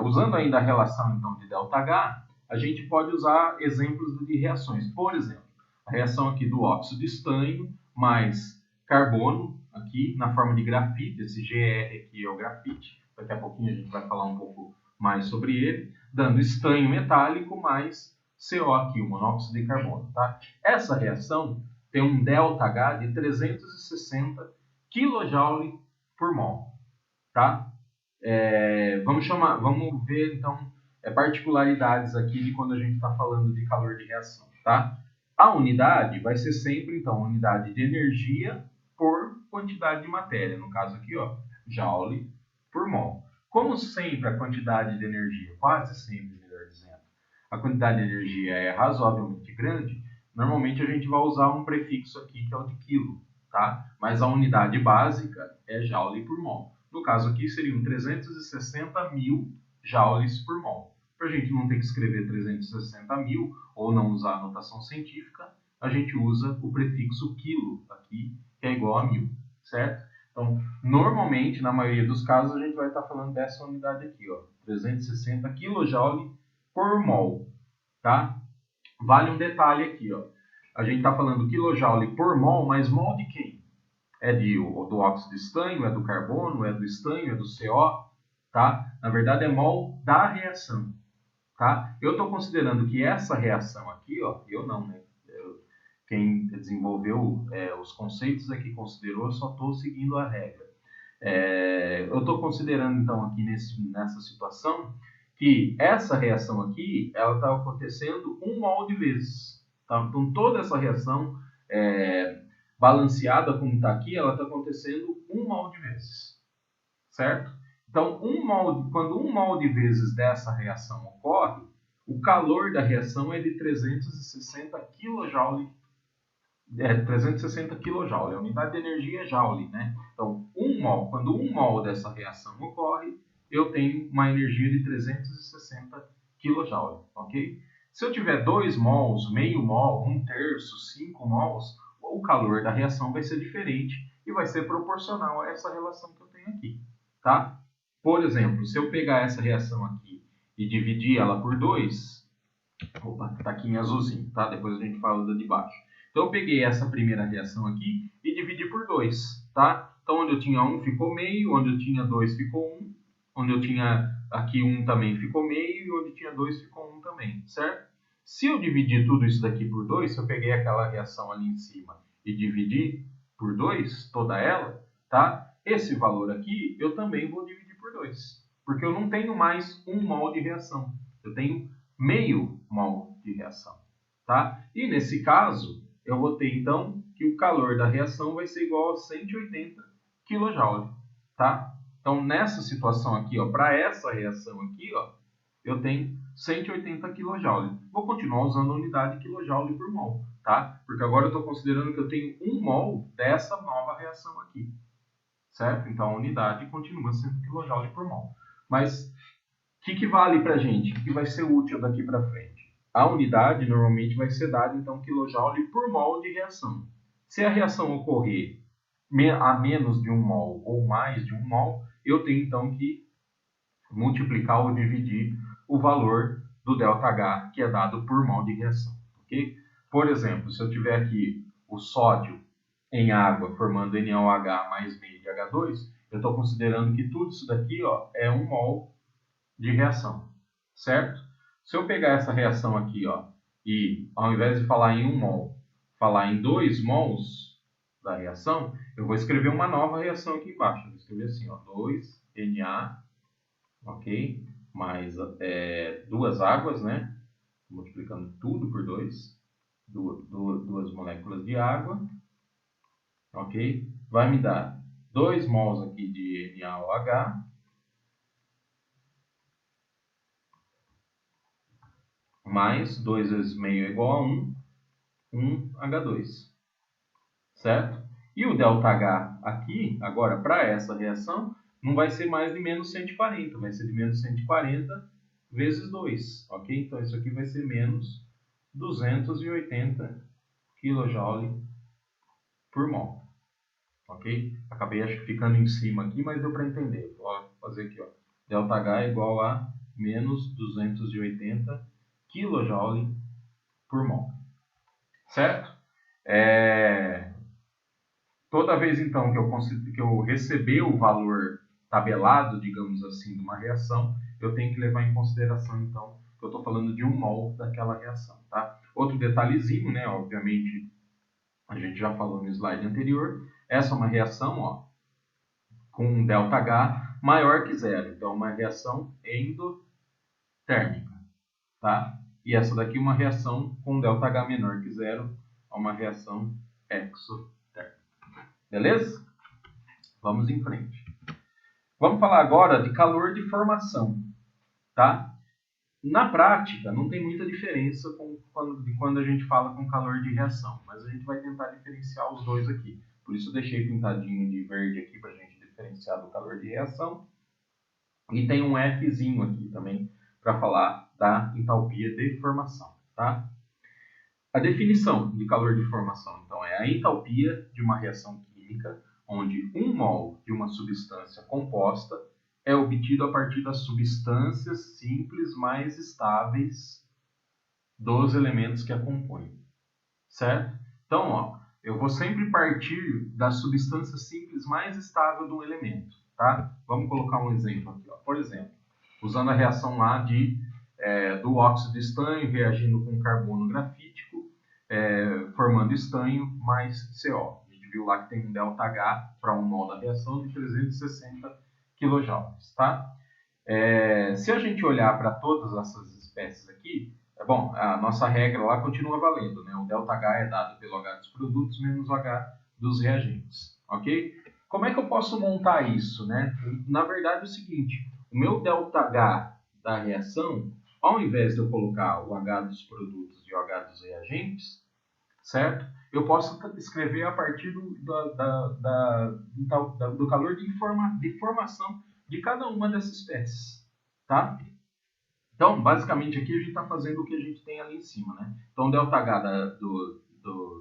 A: Usando ainda a relação então, de ΔH, a gente pode usar exemplos de reações. Por exemplo, a reação aqui do óxido de estanho mais carbono, aqui na forma de grafite, esse GR aqui é o grafite, daqui a pouquinho a gente vai falar um pouco mais sobre ele, dando estanho metálico mais CO aqui, o monóxido de carbono. Tá? Essa reação tem um ΔH de 360 kJ por mol. Tá? Vamos ver então particularidades aqui de quando a gente está falando de calor de reação. Tá? A unidade vai ser sempre então unidade de energia por quantidade de matéria, no caso aqui, ó, joule por mol. Como sempre, a quantidade de energia, quase sempre, melhor dizendo, a quantidade de energia é razoavelmente grande, normalmente a gente vai usar um prefixo aqui que é o de quilo, tá? Mas a unidade básica é joule por mol. No caso aqui seriam 360 mil joules por mol. Para a gente não ter que escrever 360 mil ou não usar a notação científica, a gente usa o prefixo quilo aqui, que é igual a 1000, certo? Então, normalmente, na maioria dos casos, a gente vai estar falando dessa unidade aqui, ó, 360 kJ por mol, tá? Vale um detalhe aqui, ó. A gente está falando kJ por mol, mas mol de quem? É do óxido de estanho, é do carbono, é do estanho, é do CO, tá? Na verdade, é mol da reação, tá? Eu estou considerando que essa reação aqui, ó, eu não, né? Quem desenvolveu os conceitos é que considerou, eu só estou seguindo a regra. Eu estou considerando, então, aqui nessa situação, que essa reação aqui, ela está acontecendo 1 mol de vezes. Tá? Então, toda essa reação balanceada como está aqui, ela está acontecendo 1 mol de vezes. Certo? Então, quando 1 mol de vezes dessa reação ocorre, o calor da reação é de 360 kJ. 360 kJ, a unidade de energia é joule, né? Então, quando 1 mol dessa reação ocorre, eu tenho uma energia de 360 kJ, ok? Se eu tiver 2 mols, meio mol, 1/3, 5 mols, o calor da reação vai ser diferente e vai ser proporcional a essa relação que eu tenho aqui, tá? Por exemplo, se eu pegar essa reação aqui e dividir ela por 2, opa, tá aqui em azulzinho, tá? Depois a gente fala da de baixo. Então, eu peguei essa primeira reação aqui e dividi por 2, tá? Então, onde eu tinha 1 ficou meio, onde eu tinha 2 ficou 1, onde eu tinha aqui 1 também ficou meio, e onde tinha 2 ficou 1 também, certo? Se eu dividir tudo isso daqui por 2, se eu peguei aquela reação ali em cima e dividi por 2, toda ela, tá? Esse valor aqui, eu também vou dividir por 2, porque eu não tenho mais 1 mol de reação, eu tenho meio mol de reação, tá? E nesse caso, eu vou ter, então, que o calor da reação vai ser igual a 180 kJ, tá? Então, nessa situação aqui, para essa reação aqui, ó, eu tenho 180 kJ. Vou continuar usando a unidade kJ por mol, tá? Porque agora eu estou considerando que eu tenho 1 mol dessa nova reação aqui, certo? Então, a unidade continua sendo kJ por mol. Mas, o que vale para a gente? O que vai ser útil daqui para frente? A unidade normalmente vai ser dada, então, kJ por mol de reação. Se a reação ocorrer a menos de 1 mol ou mais de 1 mol, eu tenho, então, que multiplicar ou dividir o valor do ΔH, que é dado por mol de reação. Okay? Por exemplo, se eu tiver aqui o sódio em água formando NaOH mais meio de H2, eu estou considerando que tudo isso daqui é 1 mol de reação, certo? Se eu pegar essa reação aqui, e ao invés de falar em 1 mol, falar em 2 mols da reação, eu vou escrever uma nova reação aqui embaixo. Eu vou escrever assim, 2Na, ok? Mais 2 águas, né? Multiplicando tudo por 2, duas moléculas de água, ok? Vai me dar 2 mols aqui de NaOH, mais 2 vezes meio é igual a 1 H2, certo? E o ΔH aqui, agora, para essa reação, não vai ser mais de menos 140, vai ser de menos 140 vezes 2, ok? Então, isso aqui vai ser menos 280 kJ por mol, ok? Acabei, acho que, ficando em cima aqui, mas deu para entender. Vou fazer aqui, ΔH é igual a menos 280 kJ por mol, certo? Toda vez, então, que eu receber o valor tabelado, digamos assim, de uma reação, eu tenho que levar em consideração, então, que eu estou falando de 1 mol daquela reação, tá? Outro detalhezinho, né? Obviamente, a gente já falou no slide anterior, essa é uma reação, com um ΔH maior que 0. Então, uma reação endotérmica, tá? E essa daqui é uma reação com ΔH menor que 0, é uma reação exotérmica. Beleza? Vamos em frente. Vamos falar agora de calor de formação, tá? Na prática, não tem muita diferença de quando a gente fala com calor de reação, mas a gente vai tentar diferenciar os dois aqui. Por isso eu deixei pintadinho de verde aqui para a gente diferenciar do calor de reação. E tem um Fzinho aqui também para falar da entalpia de formação, tá? A definição de calor de formação, então, é a entalpia de uma reação química onde 1 mol de uma substância composta é obtido a partir das substâncias simples mais estáveis dos elementos que a compõem, certo? Então, ó, eu vou sempre partir da substância simples mais estável do elemento, tá? Vamos colocar um exemplo aqui, ó. Por exemplo, usando a reação lá do óxido de estanho reagindo com carbono grafítico, formando estanho mais CO. A gente viu lá que tem um ΔH para 1 mol da reação de 360 kJ, tá? Se a gente olhar para todas essas espécies aqui, a nossa regra lá continua valendo, né? O ΔH é dado pelo H dos produtos menos o H dos reagentes, ok? Como é que eu posso montar isso, né? Na verdade é o seguinte, o meu ΔH da reação, ao invés de eu colocar o H dos produtos e o H dos reagentes, certo? Eu posso escrever a partir do calor de formação de cada uma dessas espécies, tá? Então, basicamente aqui a gente está fazendo o que a gente tem ali em cima, né? Então, o ΔH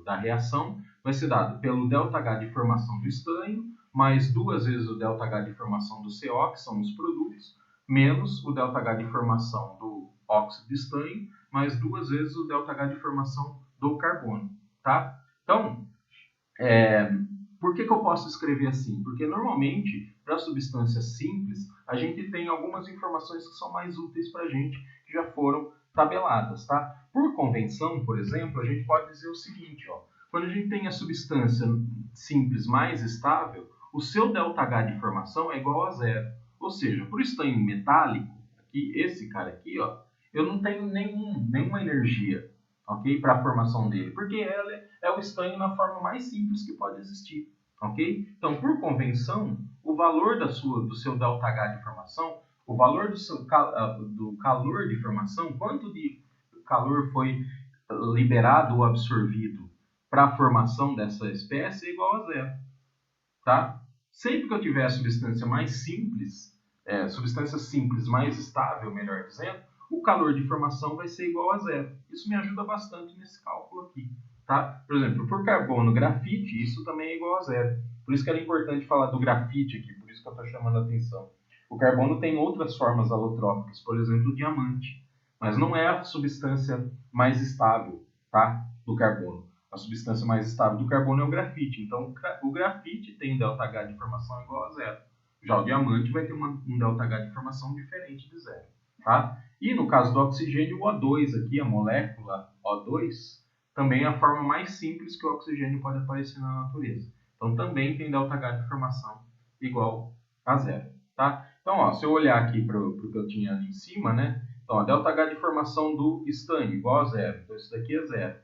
A: da reação vai ser dado pelo ΔH de formação do estanho, mais 2 vezes o ΔH de formação do CO, que são os produtos, menos o ΔH de formação do óxido de estanho, mais 2 vezes o ΔH de formação do carbono, tá? Então, por que eu posso escrever assim? Porque normalmente, para substâncias simples, a gente tem algumas informações que são mais úteis para a gente, que já foram tabeladas, tá? Por convenção, por exemplo, a gente pode dizer o seguinte, ó, quando a gente tem a substância simples mais estável, o seu ΔH de formação é igual a zero. Ou seja, por estanho metálico, aqui, esse cara aqui, ó, eu não tenho nenhuma energia, ok? Para a formação dele, porque ela é o estanho na forma mais simples que pode existir, ok? Então, por convenção, o valor do seu ΔH de formação, o valor do calor de formação, quanto de calor foi liberado ou absorvido para a formação dessa espécie é igual a zero, tá? Sempre que eu tiver a substância mais simples, substância simples mais estável, melhor dizendo, o calor de formação vai ser igual a zero. Isso me ajuda bastante nesse cálculo aqui, tá? Por exemplo, por carbono grafite, isso também é igual a zero. Por isso que era importante falar do grafite aqui, por isso que eu estou chamando a atenção. O carbono tem outras formas alotrópicas, por exemplo, o diamante, mas não é a substância mais estável, tá? Do carbono. A substância mais estável do carbono é o grafite. Então, o grafite tem um ΔH de formação igual a zero. Já o diamante vai ter um ΔH de formação diferente de zero, tá? E no caso do oxigênio, o O2 aqui, a molécula O2, também é a forma mais simples que o oxigênio pode aparecer na natureza. Então, também tem ΔH de formação igual a zero, tá? Então, ó, se eu olhar aqui para o que eu tinha ali em cima, né? Então, a ΔH de formação do estanho igual a zero. Então, isso daqui é zero,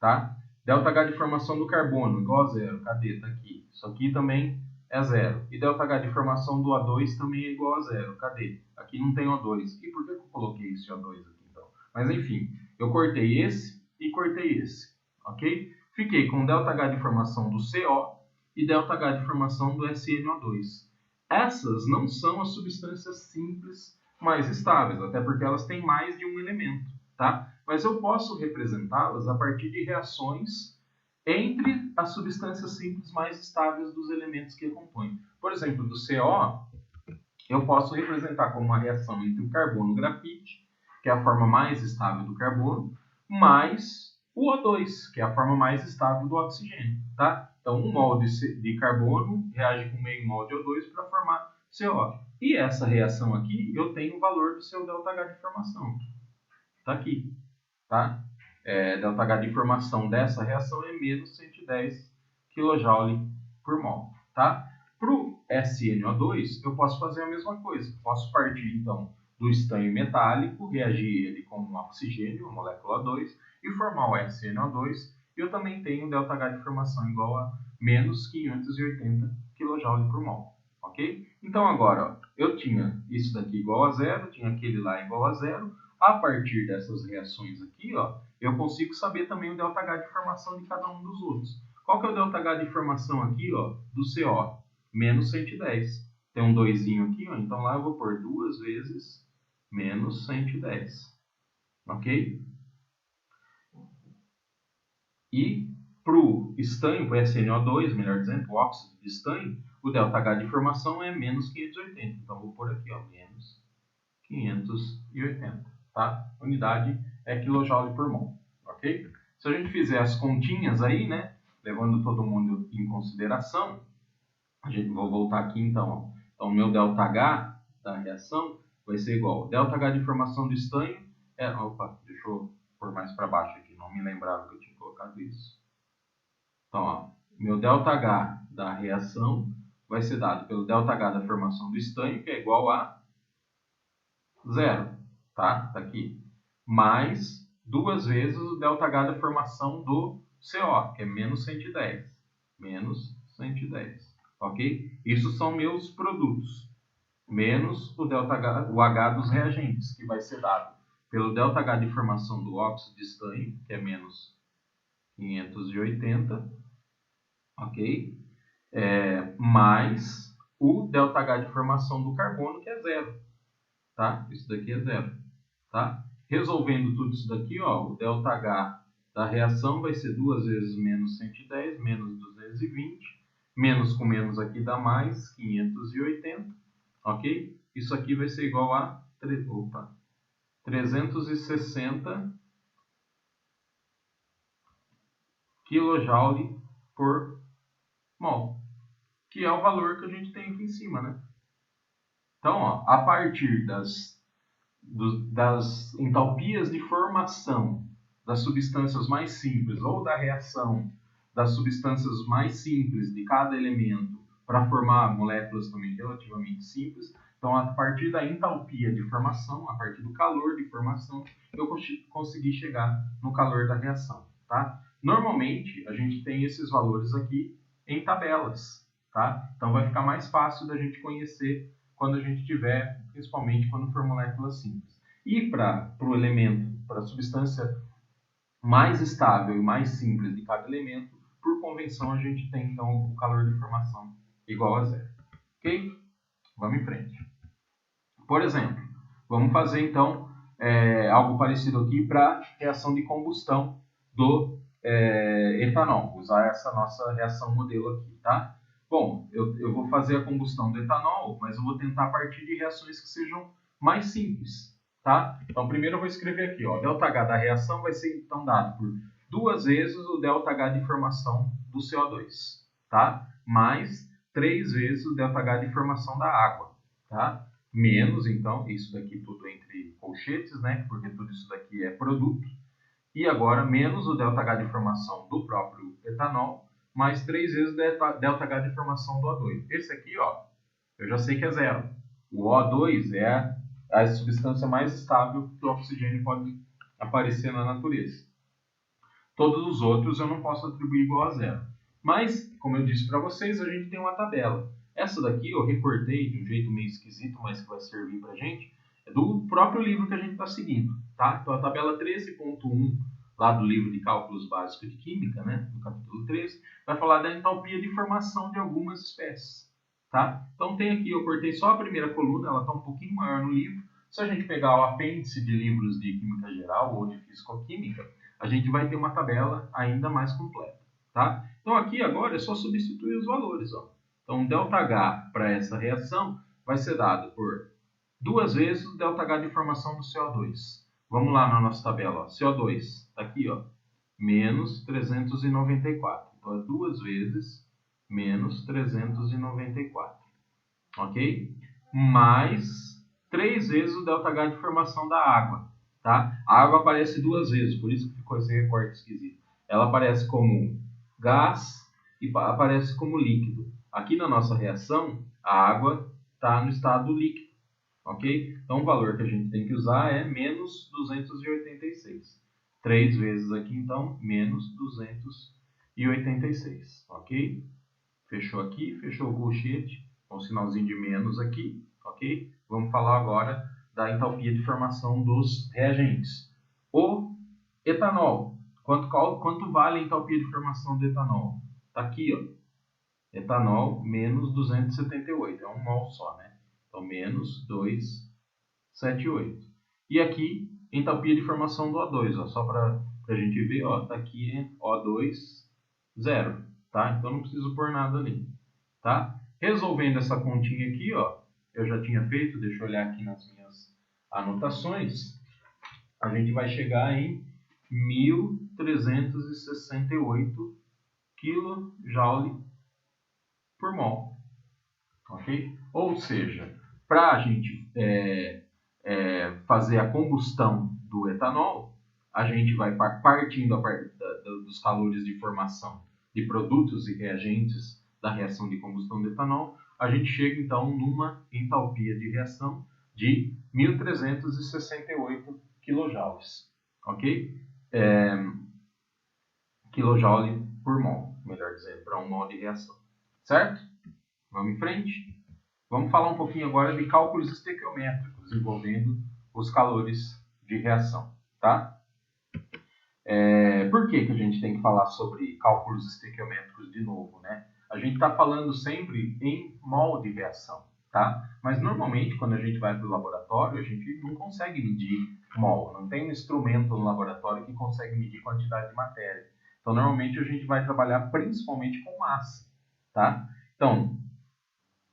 A: tá? ΔH de formação do carbono igual a zero. Cadê? Está aqui. Isso aqui também é zero. E ΔH de formação do O2 também é igual a zero. Cadê? Aqui não tem O2. E por que eu coloquei esse O2 aqui, então? Mas, enfim, eu cortei esse e cortei esse, ok? Fiquei com ΔH de formação do CO e ΔH de formação do SNO2. Essas não são as substâncias simples mais estáveis, até porque elas têm mais de um elemento, tá? Mas eu posso representá-las a partir de reações entre as substâncias simples mais estáveis dos elementos que a compõem. Por exemplo, do CO, eu posso representar como uma reação entre o carbono grafite, que é a forma mais estável do carbono, mais o O2, que é a forma mais estável do oxigênio, tá? Então, 1 mol de carbono reage com meio mol de O2 para formar CO. E essa reação aqui, eu tenho o valor do seu ΔH de formação. Está aqui, tá? ΔH de formação dessa reação é menos 110 kJ por mol, tá? Para o SNO2, eu posso fazer a mesma coisa. Posso partir, então, do estanho metálico, reagir ele com um oxigênio, a molécula 2, e formar o SNO2. E eu também tenho ΔH de formação igual a menos 580 kJ por mol, ok? Então agora, ó, eu tinha isso daqui igual a zero, tinha aquele lá igual a zero. A partir dessas reações aqui, ó, eu consigo saber também o ΔH de formação de cada um dos outros. Qual que é o ΔH de formação aqui, ó, do CO? Menos 110. Tem um 2 aqui, ó, então lá eu vou pôr 2 vezes menos 110. Ok? E para o estanho, para o SNO2, melhor dizendo, o óxido de estanho, o ΔH de formação é menos 580. Então, vou pôr aqui, ó, menos 580. Tá? Unidade é kJ por mol. Ok? Se a gente fizer as continhas aí, né, levando todo mundo em consideração, vou voltar aqui então. Ó. Então, o meu ΔH da reação vai ser igual. ΔH de formação do estanho é... Opa, deixa eu pôr mais para baixo aqui. Não me lembrava que eu tinha colocado isso. Então, ó, meu ΔH da reação vai ser dado pelo ΔH da formação do estanho, que é igual a zero, tá? Tá aqui. Mais 2 vezes o ΔH da formação do CO, que é menos 110. Menos 110, ok? Isso são meus produtos. Menos o ΔH, o H dos reagentes, que vai ser dado pelo ΔH de formação do óxido de estanho, que é menos 580, ok? Mais o ΔH de formação do carbono, que é zero, tá? Isso daqui é zero, tá? Resolvendo tudo isso daqui, ó, o ΔH da reação vai ser 2 vezes menos 110, menos 220, menos com menos aqui dá mais 580, ok? Isso aqui vai ser igual a 360 kJ por mol, que é o valor que a gente tem aqui em cima, né? Então, ó, a partir das entalpias de formação das substâncias mais simples ou da reação das substâncias mais simples de cada elemento para formar moléculas também relativamente simples, então a partir da entalpia de formação, a partir do calor de formação, eu consegui chegar no calor da reação, tá? Normalmente, a gente tem esses valores aqui em tabelas, tá? Então vai ficar mais fácil da gente conhecer quando a gente tiver, principalmente quando for molécula simples. E para o elemento, para a substância mais estável e mais simples de cada elemento, por convenção a gente tem então o calor de formação igual a zero. Ok? Vamos em frente. Por exemplo, vamos fazer então algo parecido aqui para reação de combustão do etanol. Usar essa nossa reação modelo aqui, tá? Bom, eu vou fazer a combustão do etanol, mas eu vou tentar partir de reações que sejam mais simples, tá? Então, primeiro eu vou escrever aqui, ó, ΔH da reação vai ser então dado por 2 vezes o ΔH de formação do CO2, tá? Mais 3 vezes o ΔH de formação da água, tá? Menos, então, isso daqui tudo entre colchetes, né? Porque tudo isso daqui é produto. E agora, menos o ΔH de formação do próprio etanol, mais 3 vezes o ΔH de formação do O2. Esse aqui, ó, eu já sei que é zero. O O2 é a substância mais estável que o oxigênio pode aparecer na natureza. Todos os outros eu não posso atribuir igual a zero. Mas, como eu disse para vocês, a gente tem uma tabela. Essa daqui eu recortei de um jeito meio esquisito, mas que vai servir para a gente, é do próprio livro que a gente está seguindo, tá? Então, a tabela 13.1, lá do livro de Cálculos Básicos de Química, né, no capítulo 13, vai falar da entalpia de formação de algumas espécies, tá? Então, tem aqui, eu cortei só a primeira coluna, ela está um pouquinho maior no livro. Se a gente pegar o apêndice de livros de Química Geral ou de Fisicoquímica, a gente vai ter uma tabela ainda mais completa, tá? Então, aqui agora é só substituir os valores, ó. Então, ΔH para essa reação vai ser dado por 2 vezes o ΔH de formação do CO2. Vamos lá na nossa tabela, ó. CO2 está aqui, ó, menos 394. Então, é 2 vezes menos 394, ok? Mais 3 vezes o ΔH de formação da água, tá? A água aparece 2 vezes, por isso que ficou esse recorte esquisito. Ela aparece como gás e aparece como líquido. Aqui na nossa reação, a água está no estado líquido, ok? Então o valor que a gente tem que usar é menos 286. 3 vezes aqui, então, menos 286, ok? Fechou aqui, fechou o colchete, um sinalzinho de menos aqui, ok? Vamos falar agora da entalpia de formação dos reagentes. O etanol. Quanto vale a entalpia de formação do etanol? Está aqui, ó. Etanol menos 278. É um mol só, né? Então, menos 278. E aqui, entalpia de formação do O2. Ó, só para a gente ver, ó, tá aqui O2, 0. Tá? Então, não preciso pôr nada ali. Tá? Resolvendo essa continha aqui, ó, eu já tinha feito, deixa eu olhar aqui nas minhas anotações, a gente vai chegar em 1.368 kJ por mol. Ok? Ou seja, para a gente fazer a combustão do etanol, a gente vai partindo dos calores de formação de produtos e reagentes da reação de combustão do etanol, a gente chega então numa entalpia de reação de 1.368 kJ, ok? Kilojoule por mol, melhor dizendo, para um mol de reação, certo? Vamos em frente? Vamos falar um pouquinho agora de cálculos estequiométricos envolvendo os calores de reação, tá? Por que a gente tem que falar sobre cálculos estequiométricos de novo, né? A gente está falando sempre em mol de reação, tá? Mas normalmente quando a gente vai para o laboratório, a gente não consegue medir mol, não tem um instrumento no laboratório que consegue medir quantidade de matéria. Então normalmente a gente vai trabalhar principalmente com massa, tá? Então,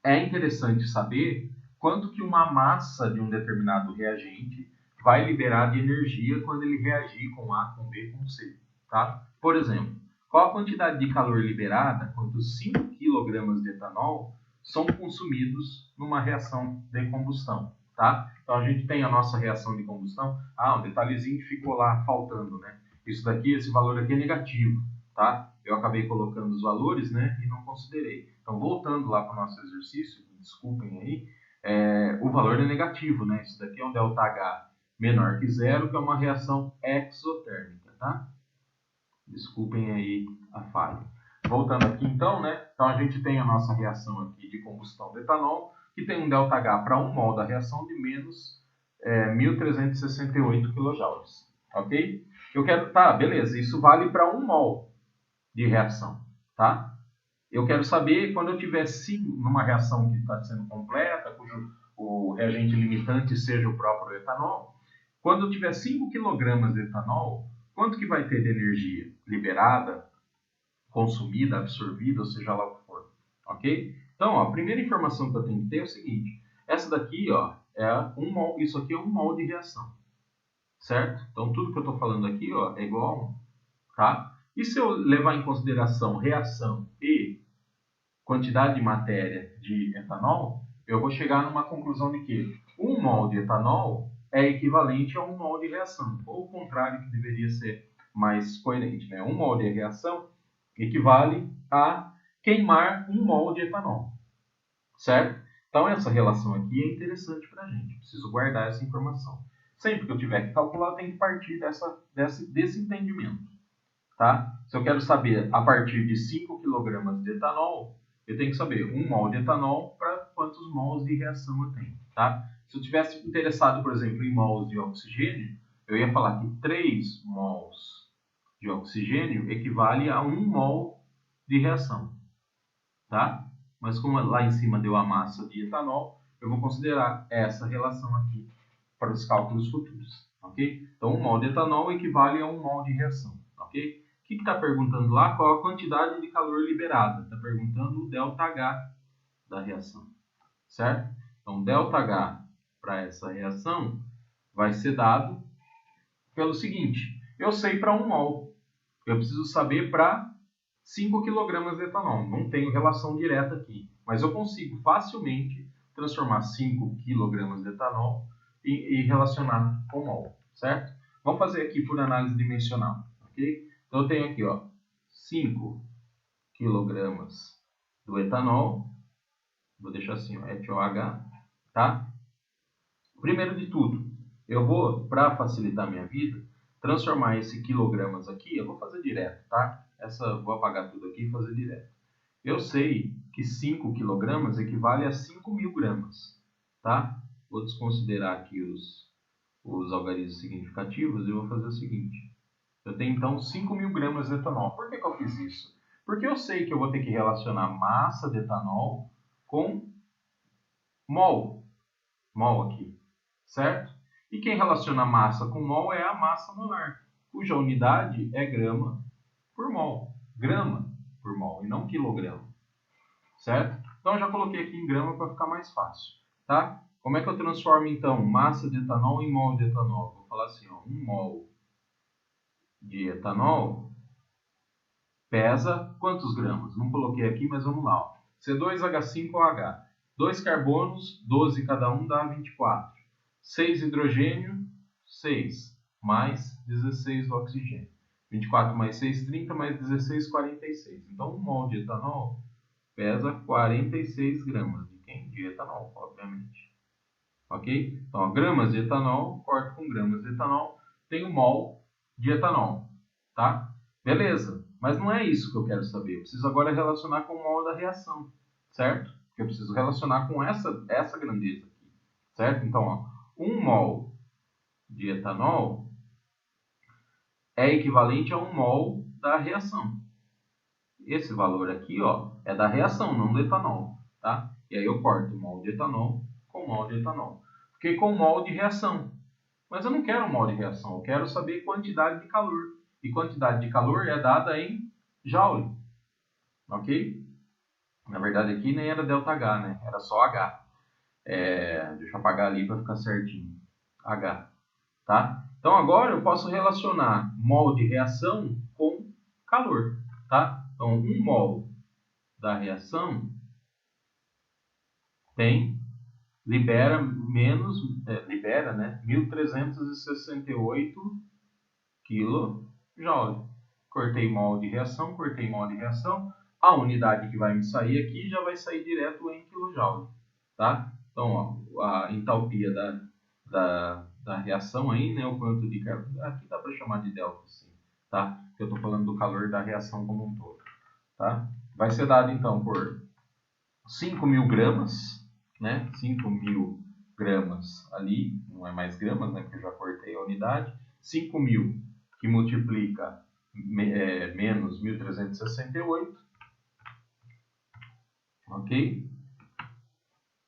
A: é interessante saber quanto que uma massa de um determinado reagente vai liberar de energia quando ele reagir com A, com B, com C. Tá? Por exemplo, qual a quantidade de calor liberada quando 5 kg de etanol são consumidos numa reação de combustão? Tá? Então a gente tem a nossa reação de combustão. Um detalhezinho que ficou lá faltando, né? Isso daqui, esse valor aqui é negativo. Tá? Eu acabei colocando os valores, né, e não considerei. Então, voltando lá para o nosso exercício, desculpem aí, o valor é negativo, né? Isso daqui é um ΔH menor que zero, que é uma reação exotérmica, tá? Desculpem aí a falha. Voltando aqui então, né? Então, a gente tem a nossa reação aqui de combustão do etanol, que tem um ΔH para 1 mol da reação de menos 1.368 kJ, ok? Eu quero, tá, beleza, isso vale para 1 mol de reação, tá? Eu quero saber quando eu tiver numa reação que está sendo completa, cujo o reagente limitante seja o próprio etanol, quando eu tiver 5 kg de etanol, quanto que vai ter de energia liberada, consumida, absorvida, ou seja lá o que for, ok? Então, ó, a primeira informação que eu tenho que ter é o seguinte, essa daqui, ó, isso aqui é 1 mol de reação, certo? Então, tudo que eu estou falando aqui, ó, é igual a 1, tá? E se eu levar em consideração reação e quantidade de matéria de etanol, eu vou chegar numa conclusão de que 1 mol de etanol é equivalente a 1 mol de reação, ou o contrário, que deveria ser mais coerente, né? 1 mol de reação equivale a queimar 1 mol de etanol, certo? Então, essa relação aqui é interessante para a gente, preciso guardar essa informação. Sempre que eu tiver que calcular, eu tenho que partir desse entendimento. Tá? Se eu quero saber a partir de 5 kg de etanol, eu tenho que saber 1 mol de etanol para quantos mols de reação eu tenho. Tá? Se eu tivesse interessado, por exemplo, em mols de oxigênio, eu ia falar que 3 mols de oxigênio equivale a 1 mol de reação. Tá? Mas como lá em cima deu a massa de etanol, eu vou considerar essa relação aqui para os cálculos futuros. Okay? Então, 1 mol de etanol equivale a 1 mol de reação. Okay? O que está perguntando lá? Qual a quantidade de calor liberada? Está perguntando o ΔH da reação, certo? Então, ΔH para essa reação vai ser dado pelo seguinte. Eu sei para 1 mol. Eu preciso saber para 5 kg de etanol. Não tenho relação direta aqui. Mas eu consigo facilmente transformar 5 kg de etanol e relacionar com mol, certo? Vamos fazer aqui por análise dimensional, ok? Então, eu tenho aqui, ó, 5 kg do etanol, vou deixar assim, ó, ETOH, tá? Primeiro de tudo, eu vou, para facilitar a minha vida, transformar esse quilogramas aqui, eu vou fazer direto, tá? Vou apagar tudo aqui e fazer direto. Eu sei que 5 kg equivale a 5.000 gramas, tá? Vou desconsiderar aqui os algarismos significativos e vou fazer o seguinte. Eu tenho, então, 5.000 gramas de etanol. Por que eu fiz isso? Porque eu sei que eu vou ter que relacionar massa de etanol com mol. Mol aqui, certo? E quem relaciona massa com mol é a massa molar, cuja unidade é grama por mol. Grama por mol e não quilograma, certo? Então eu já coloquei aqui em grama para ficar mais fácil, tá? Como é que eu transformo então massa de etanol em mol de etanol? Vou falar assim, ó, 1 mol de etanol pesa quantos gramas? Não coloquei aqui, mas vamos lá. Ó. C2H5OH. 2 carbonos, 12 cada um dá 24. 6 hidrogênio, 6. Mais 16 do oxigênio. 24 mais 6, 30, mais 16, 46. Então, 1 mol de etanol pesa 46 gramas. De quem? De etanol, obviamente. Ok? Então, ó, gramas de etanol, corto com gramas de etanol, tenho mol de etanol. Tá? Beleza. Mas não é isso que eu quero saber. Eu preciso agora relacionar com o mol da reação. Certo? Porque eu preciso relacionar com essa grandeza aqui. Certo? Então, ó, 1 mol de etanol é equivalente a 1 mol da reação. Esse valor aqui, ó, é da reação, não do etanol, tá? E aí eu corto mol de etanol com mol de etanol. Fiquei com mol de reação. Mas eu não quero mol de reação, eu quero saber quantidade de calor. E quantidade de calor é dada em joule, ok? Na verdade aqui nem era ΔH, né? Era só H. Deixa eu apagar ali para ficar certinho. H, tá? Então agora eu posso relacionar mol de reação com calor, tá? Então 1 mol da reação libera libera, né, 1368 kJ. Cortei mol de reação, cortei mol de reação. A unidade que vai me sair aqui já vai sair direto em kJ, tá? Então, ó, a entalpia da reação aí, né, o quanto de carbono, aqui dá para chamar de delta, sim, tá? Porque eu estou falando do calor da reação como um todo, tá? Vai ser dado então por 5.000 gramas, né? 5.000 gramas ali, não é mais gramas, né? Porque eu já cortei a unidade. 5.000 que multiplica menos 1.368, ok?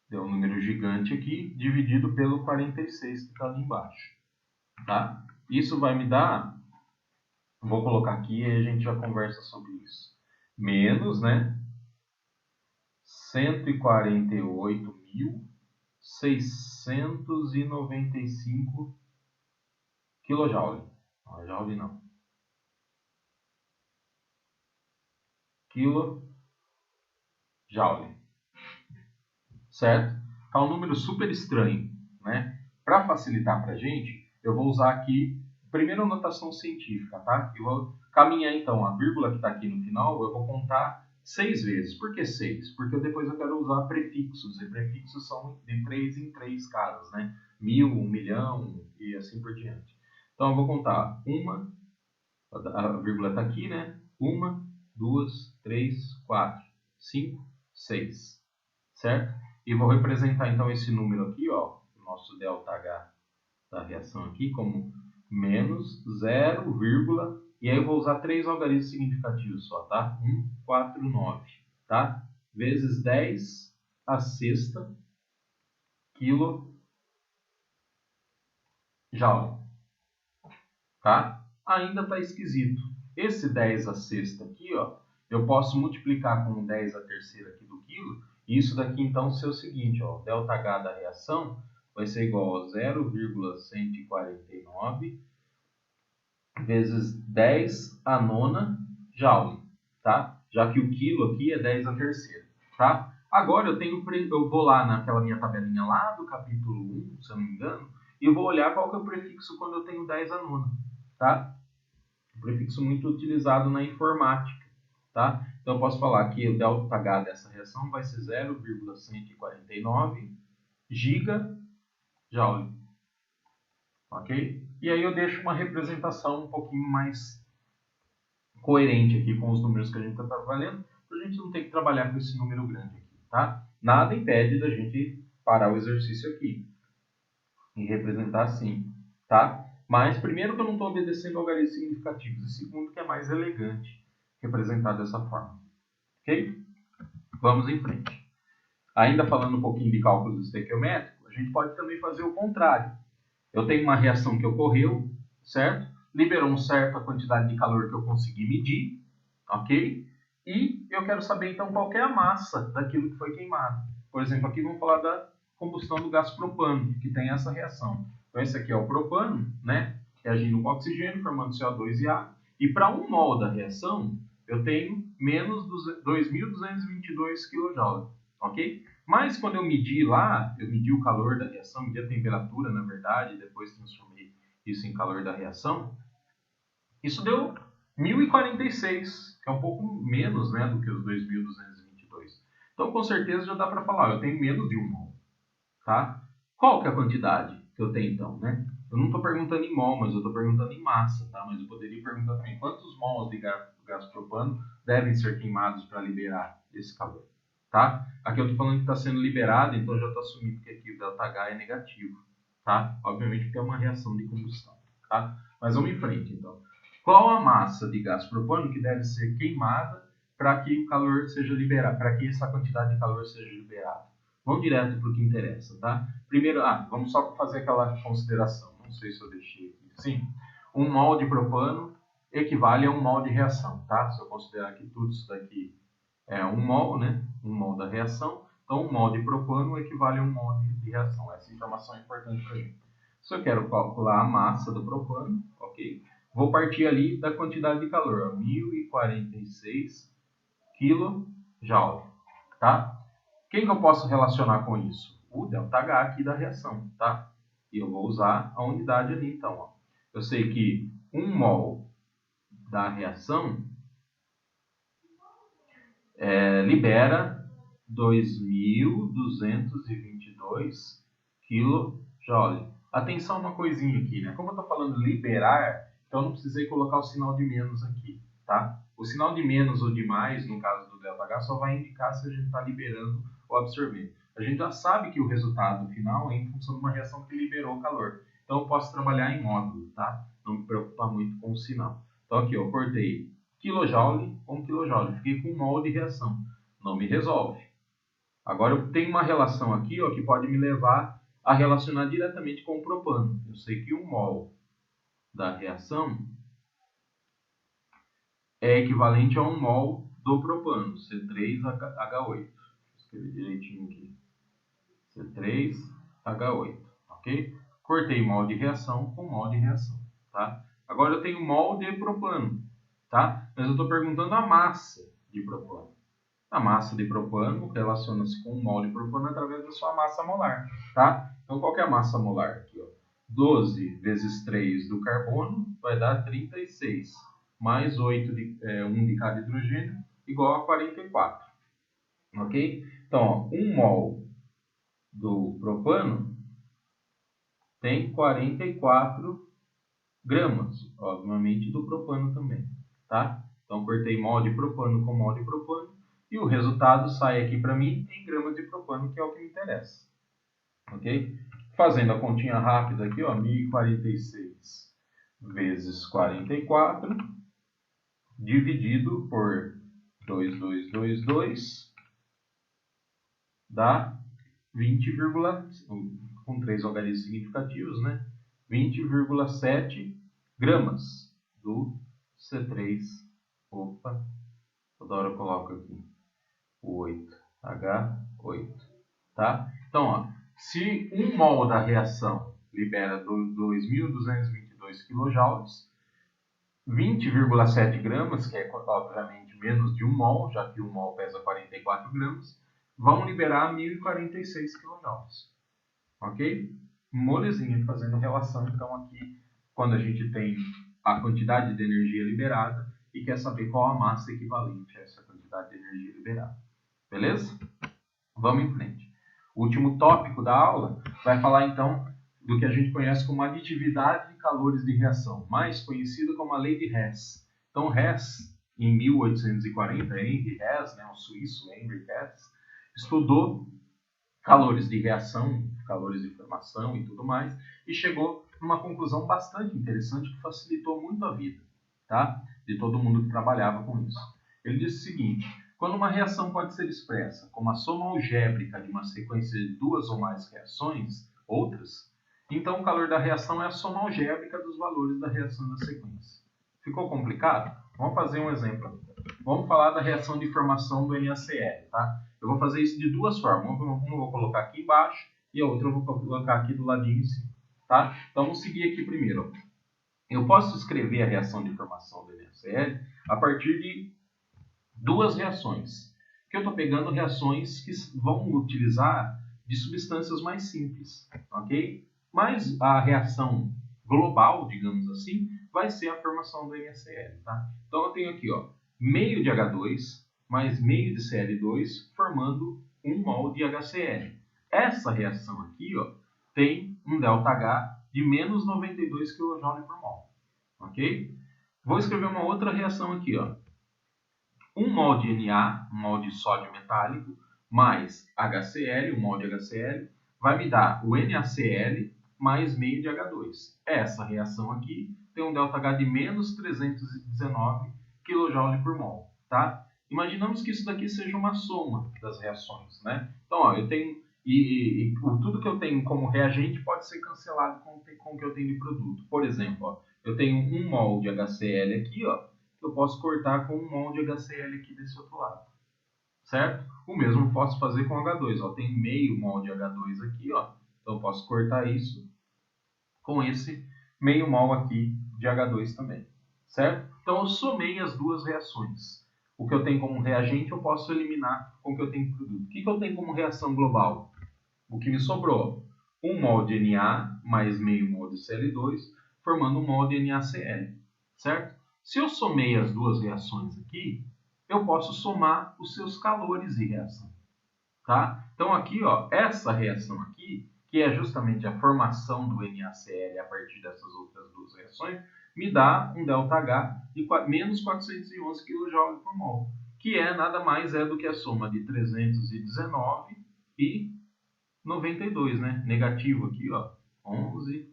A: Deu um número gigante aqui, dividido pelo 46 que está ali embaixo, tá? Isso vai me dar, vou colocar aqui e a gente já conversa sobre isso. Menos, né? 148.695 kJ. Não, joule não. Kilojoule. Certo? Tá um número super estranho, né? Para facilitar para a gente, eu vou usar aqui primeiro a notação científica, tá? Eu vou caminhar então a vírgula que está aqui no final, eu vou contar 6 vezes. Por que 6? Porque depois eu quero usar prefixos, e prefixos são de 3 em 3 casos, né? 1.000, 1 milhão e assim por diante. Então eu vou contar a vírgula está aqui, né? 1, 2, 3, 4, 5, 6, certo? E vou representar então esse número aqui, ó, o nosso ΔH da reação aqui, como menos 0, e aí eu vou usar 3 algarismos significativos só, tá? 1, 4, 9, tá? Vezes 10 a sexta kJ, tá? Ainda está esquisito. Esse 10 a sexta aqui, ó, eu posso multiplicar com 10 a terceira aqui do quilo, e isso daqui então ser o seguinte, ó, ΔH da reação vai ser igual a 0,149 vezes 10 a nona joule, tá? Já que o quilo aqui é 10 a terceira, tá? Agora eu vou lá naquela minha tabelinha lá do capítulo 1, se eu não me engano, e eu vou olhar qual que é o prefixo quando eu tenho 10 a nona, tá? Um prefixo muito utilizado na informática, tá? Então eu posso falar que o ΔH dessa reação vai ser 0,149 gigajoule, ok? E aí eu deixo uma representação um pouquinho mais coerente aqui com os números que a gente está trabalhando, para a gente não ter que trabalhar com esse número grande aqui, tá? Nada impede da gente parar o exercício aqui e representar assim, tá? Mas, primeiro, que eu não estou obedecendo algarismos significativos, e segundo, que é mais elegante representar dessa forma, ok? Vamos em frente. Ainda falando um pouquinho de cálculos estequiométricos, a gente pode também fazer o contrário. Eu tenho uma reação que ocorreu, certo? Liberou uma certa quantidade de calor que eu consegui medir, ok? E eu quero saber, então, qual é a massa daquilo que foi queimado. Por exemplo, aqui vamos falar da combustão do gás propano, que tem essa reação. Então, esse aqui é o propano, né? Reagindo com oxigênio, formando CO2 e água. E para 1 mol da reação, eu tenho menos 2.222 kJ, ok? Mas quando eu medi lá, eu medi o calor da reação, medi a temperatura, na verdade, depois transformei isso em calor da reação, isso deu 1.046, que é um pouco menos, né, do que os 2.222. Então, com certeza, já dá para falar, eu tenho menos de 1 mol, tá? Qual que é a quantidade que eu tenho, então, né? Eu não estou perguntando em mol, mas eu estou perguntando em massa, tá? Mas eu poderia perguntar também quantos mols de gás propano devem ser queimados para liberar esse calor, tá? Aqui eu estou falando que está sendo liberado, então já estou assumindo que aqui o ΔH é negativo, tá? Obviamente porque é uma reação de combustão, tá? Mas vamos em frente, então. Qual a massa de gás propano que deve ser queimada para que o calor seja liberado, para que essa quantidade de calor seja liberada? Vamos direto para o que interessa, tá? Primeiro, vamos só fazer aquela consideração. Não sei se eu deixei aqui. Sim, 1 mol de propano equivale a 1 mol de reação, tá? Se eu considerar que tudo isso daqui é 1 mol, né? 1 mol da reação. Então, 1 mol de propano equivale a 1 mol de reação. Essa informação é importante para a gente. Se eu quero calcular a massa do propano, ok? Vou partir ali da quantidade de calor, 1.046 kJ, tá? Quem que eu posso relacionar com isso? O ΔH aqui da reação, tá? E eu vou usar a unidade ali, então. Ó. Eu sei que 1 mol da reação libera 2.222 kJ. Atenção a uma coisinha aqui, né? Como eu estou falando liberar, então eu não precisei colocar o sinal de menos aqui, tá? O sinal de menos ou de mais, no caso do ΔH, só vai indicar se a gente está liberando ou absorvendo. A gente já sabe que o resultado final é em função de uma reação que liberou calor. Então eu posso trabalhar em módulo, tá? Não me preocupar muito com o sinal. Então aqui eu cortei kJ com kJ, fiquei com 1 mol de reação. Não me resolve. Agora eu tenho uma relação aqui, ó, que pode me levar a relacionar diretamente com o propano. Eu sei que 1 mol da reação é equivalente a 1 mol do propano, C3H8. Vou escrever direitinho aqui. C3H8, ok? Cortei mol de reação com mol de reação, tá? Agora eu tenho mol de propano, tá? Mas eu estou perguntando a massa de propano. A massa de propano relaciona-se com o mol de propano através da sua massa molar, tá? Então, qual que é a massa molar aqui, ó? 12 vezes 3 do carbono vai dar 36, mais 8 1 de cada hidrogênio, igual a 44, ok? Então, ó, 1 mol do propano tem 44 gramas, obviamente do propano também, tá? Então, cortei mol de propano com mol de propano, e o resultado sai aqui para mim em gramas de propano, que é o que me interessa. Ok? Fazendo a continha rápida aqui, ó, 1046 vezes 44 dividido por 2222 dá 20, com 3 algarismos significativos, né? 20,7 gramas do C3. Opa, toda hora eu coloco aqui o 8H8, tá? Então, ó, se 1 mol da reação libera 2.222 kJ, 20,7 gramas, que é obviamente menos de 1 mol, já que 1 mol pesa 44 gramas, vão liberar 1.046 kJ, ok? Molezinha fazendo relação, então, aqui, quando a gente tem a quantidade de energia liberada e quer saber qual a massa equivalente a essa quantidade de energia liberada. Beleza? Vamos em frente. O último tópico da aula vai falar, então, do que a gente conhece como aditividade de calores de reação, mais conhecido como a lei de Hess. Então, Hess em 1840, Henry Hess, né, o suíço Henry Hess, estudou calores de reação, calores de formação e tudo mais, e chegou numa conclusão bastante interessante que facilitou muito a vida, tá? De todo mundo que trabalhava com isso. Ele disse o seguinte: quando uma reação pode ser expressa como a soma algébrica de uma sequência de duas ou mais reações, outras, então o calor da reação é a soma algébrica dos valores da reação da sequência. Ficou complicado? Vamos fazer um exemplo. Vamos falar da reação de formação do NaCl, tá? Eu vou fazer isso de duas formas. Uma eu vou colocar aqui embaixo e a outra eu vou colocar aqui do ladinho em cima, tá? Então vamos seguir aqui primeiro. Eu posso escrever a reação de formação do NaCl a partir de duas reações. Que eu estou pegando reações que vão utilizar de substâncias mais simples, ok? Mas a reação global, digamos assim, vai ser a formação do NaCl, tá? Então eu tenho aqui, ó, meio de H2 mais meio de Cl2 formando 1 mol de HCl. Essa reação aqui, ó, tem um ΔH de menos 92 kJ por mol, ok? Vou escrever uma outra reação aqui, ó. 1 mol de Na, 1 mol de sódio metálico, mais HCl, 1 mol de HCl, vai me dar o NaCl mais meio de H2. Essa reação aqui tem um ΔH de menos 319 kJ por mol, tá? Imaginamos que isso daqui seja uma soma das reações, né? Então, ó, eu tenho tudo que eu tenho como reagente pode ser cancelado com o que eu tenho de produto. Por exemplo, ó, eu tenho 1 mol de HCl aqui, ó, eu posso cortar com 1 mol de HCl aqui desse outro lado, certo? O mesmo eu posso fazer com H2, ó, tem meio mol de H2 aqui, ó, então eu posso cortar isso com esse meio mol aqui de H2 também, certo? Então eu somei as duas reações. O que eu tenho como reagente eu posso eliminar com o que eu tenho de produto. O que eu tenho como reação global? O que me sobrou? 1 mol de Na mais meio mol de Cl2, formando 1 mol de NaCl, certo? Se eu somei as duas reações aqui, eu posso somar os seus calores de reação, tá? Então aqui, ó, essa reação aqui, que é justamente a formação do NaCl a partir dessas outras duas reações, me dá um ΔH de menos 411 kJ por mol, que é nada mais do que a soma de 319 e 92, né? Negativo aqui, ó, 11,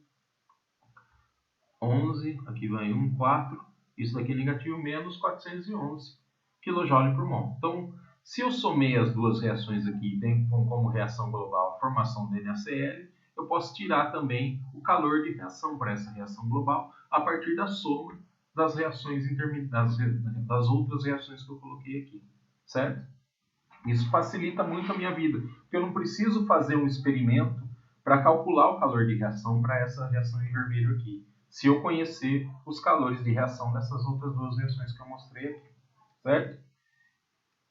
A: aqui vai 1, 4, isso daqui é negativo, menos 411 kJ por mol. Então, se eu somei as duas reações aqui, tem como reação global a formação do NaCl, eu posso tirar também o calor de reação para essa reação global a partir da soma das reações das outras reações que eu coloquei aqui, certo? Isso facilita muito a minha vida, porque eu não preciso fazer um experimento para calcular o calor de reação para essa reação em vermelho aqui, se eu conhecer os calores de reação dessas outras duas reações que eu mostrei aqui, certo?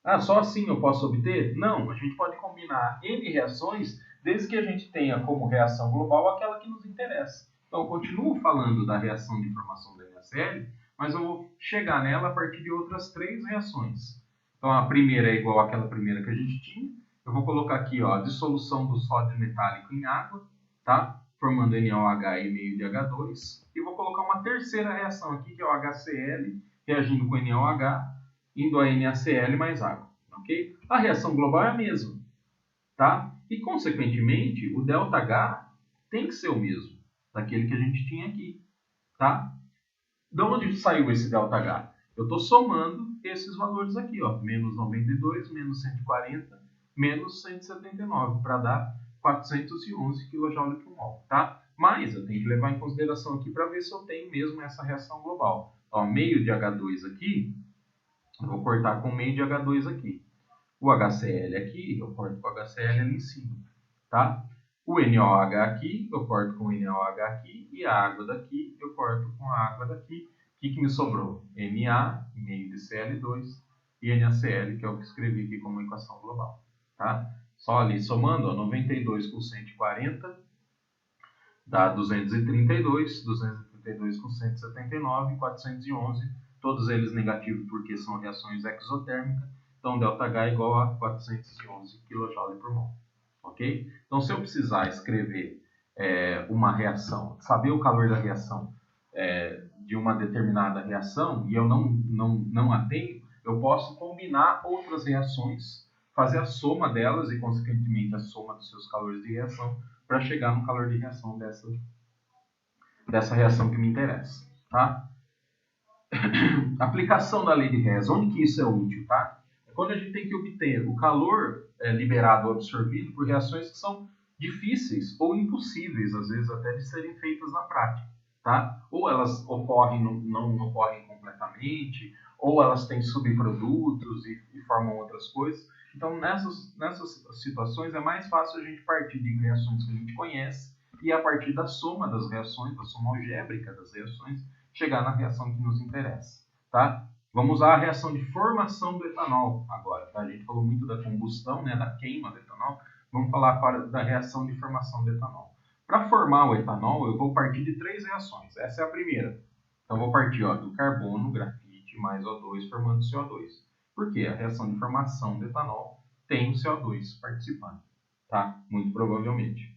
A: Ah, só assim eu posso obter? Não, a gente pode combinar N reações, desde que a gente tenha como reação global aquela que nos interessa. Então, eu continuo falando da reação de formação da NaCl, mas eu vou chegar nela a partir de outras três reações. Então, a primeira é igual àquela primeira que a gente tinha. Eu vou colocar aqui, ó, a dissolução do sódio metálico em água, tá? Formando NaOH e meio de H2. E vou colocar uma terceira reação aqui, que é o HCl, reagindo com NaOH, indo a NaCl mais água, ok? A reação global é a mesma, tá? E, consequentemente, o ΔH tem que ser o mesmo daquele que a gente tinha aqui, tá? De onde saiu esse ΔH? Eu estou somando esses valores aqui, ó, menos 92, menos 140, menos 179, para dar 411 kJ por mol, tá? Mas eu tenho que levar em consideração aqui para ver se eu tenho mesmo essa reação global. Ó, meio de H2 aqui, eu vou cortar com meio de H2 aqui. O HCl aqui, eu corto com o HCl ali em cima, tá? O NaOH aqui, eu corto com o NaOH aqui. E a água daqui, eu corto com a água daqui. O que me sobrou? Na, meio de Cl2, e NaCl, que é o que escrevi aqui como equação global, tá? Só ali somando, ó, 92 com 140, dá 232, 232 com 179, 411, todos eles negativos porque são reações exotérmicas, então ΔH é igual a 411 kJ por mol, ok? Então, se eu precisar escrever uma reação, saber o calor da reação de uma determinada reação e eu não a tenho, eu posso combinar outras reações, fazer a soma delas e, consequentemente, a soma dos seus calores de reação para chegar no calor de reação dessa reação que me interessa, tá? Aplicação da lei de Hess, onde que isso é útil, tá? É quando a gente tem que obter o calor liberado ou absorvido por reações que são difíceis ou impossíveis, às vezes até de serem feitas na prática, tá? Ou elas ocorrem, não ocorrem completamente, ou elas têm subprodutos e formam outras coisas. Então, nessas situações, é mais fácil a gente partir de reações que a gente conhece e, a partir da soma das reações, da soma algébrica das reações, chegar na reação que nos interessa, tá? Vamos usar a reação de formação do etanol agora, tá? A gente falou muito da combustão, né, da queima do etanol. Vamos falar agora da reação de formação do etanol. Para formar o etanol, eu vou partir de 3 reações. Essa é a primeira. Então, eu vou partir do carbono, grafite, mais O2 formando CO2. Por quê? A reação de formação do etanol tem o CO2 participando, tá? Muito provavelmente.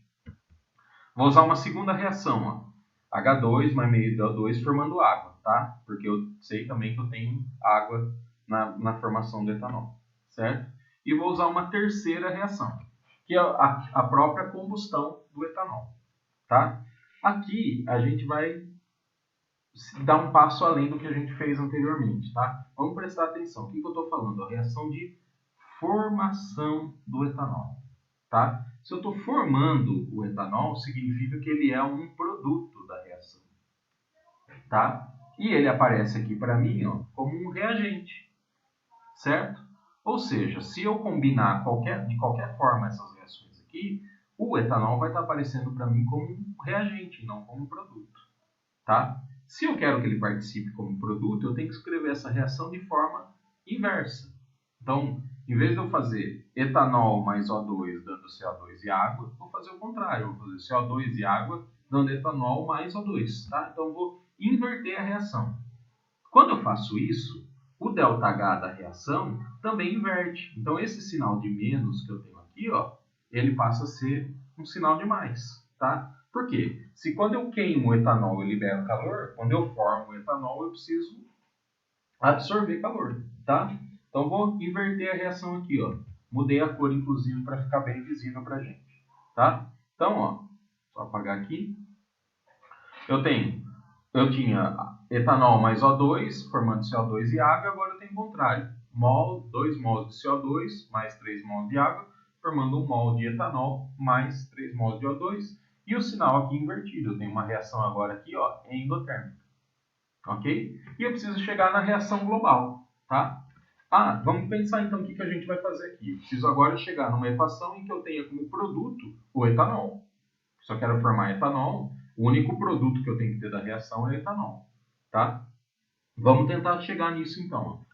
A: Vou usar uma segunda reação, H2 mais meio de O2 formando água, tá? Porque eu sei também que eu tenho água na formação do etanol, certo? E vou usar uma terceira reação, que é a própria combustão do etanol, tá? Aqui a gente vai dar um passo além do que a gente fez anteriormente, tá? Vamos prestar atenção. O que eu estou falando? A reação de formação do etanol, tá? Se eu estou formando o etanol, significa que ele é um produto da reação, tá? E ele aparece aqui para mim, como um reagente, certo? Ou seja, se eu combinar de qualquer forma essas reações aqui, o etanol vai estar aparecendo para mim como um reagente, não como um produto, tá? Se eu quero que ele participe como produto, eu tenho que escrever essa reação de forma inversa. Então, em vez de eu fazer etanol mais O2 dando CO2 e água, vou fazer o contrário. Eu vou fazer CO2 e água dando etanol mais O2, tá? Então, eu vou inverter a reação. Quando eu faço isso, o ΔH da reação também inverte. Então, esse sinal de menos que eu tenho aqui, ele passa a ser um sinal de mais, tá? Por quê? Se quando eu queimo o etanol eu libero calor, quando eu formo o etanol eu preciso absorver calor, tá? Então, vou inverter a reação aqui, Mudei a cor, inclusive, para ficar bem visível para a gente, tá? Então, só apagar aqui. Eu tinha etanol mais O2, formando CO2 e água, agora eu tenho o contrário. 2 mols de CO2 mais 3 mols de água, formando 1 mol de etanol mais 3 mols de O2. E o sinal aqui invertido. Eu tenho uma reação agora aqui, endotérmica. Ok? E eu preciso chegar na reação global, tá? Vamos pensar então o que a gente vai fazer aqui. Eu preciso agora chegar numa equação em que eu tenha como produto o etanol. Se eu quero formar etanol, o único produto que eu tenho que ter da reação é etanol, tá? Vamos tentar chegar nisso então.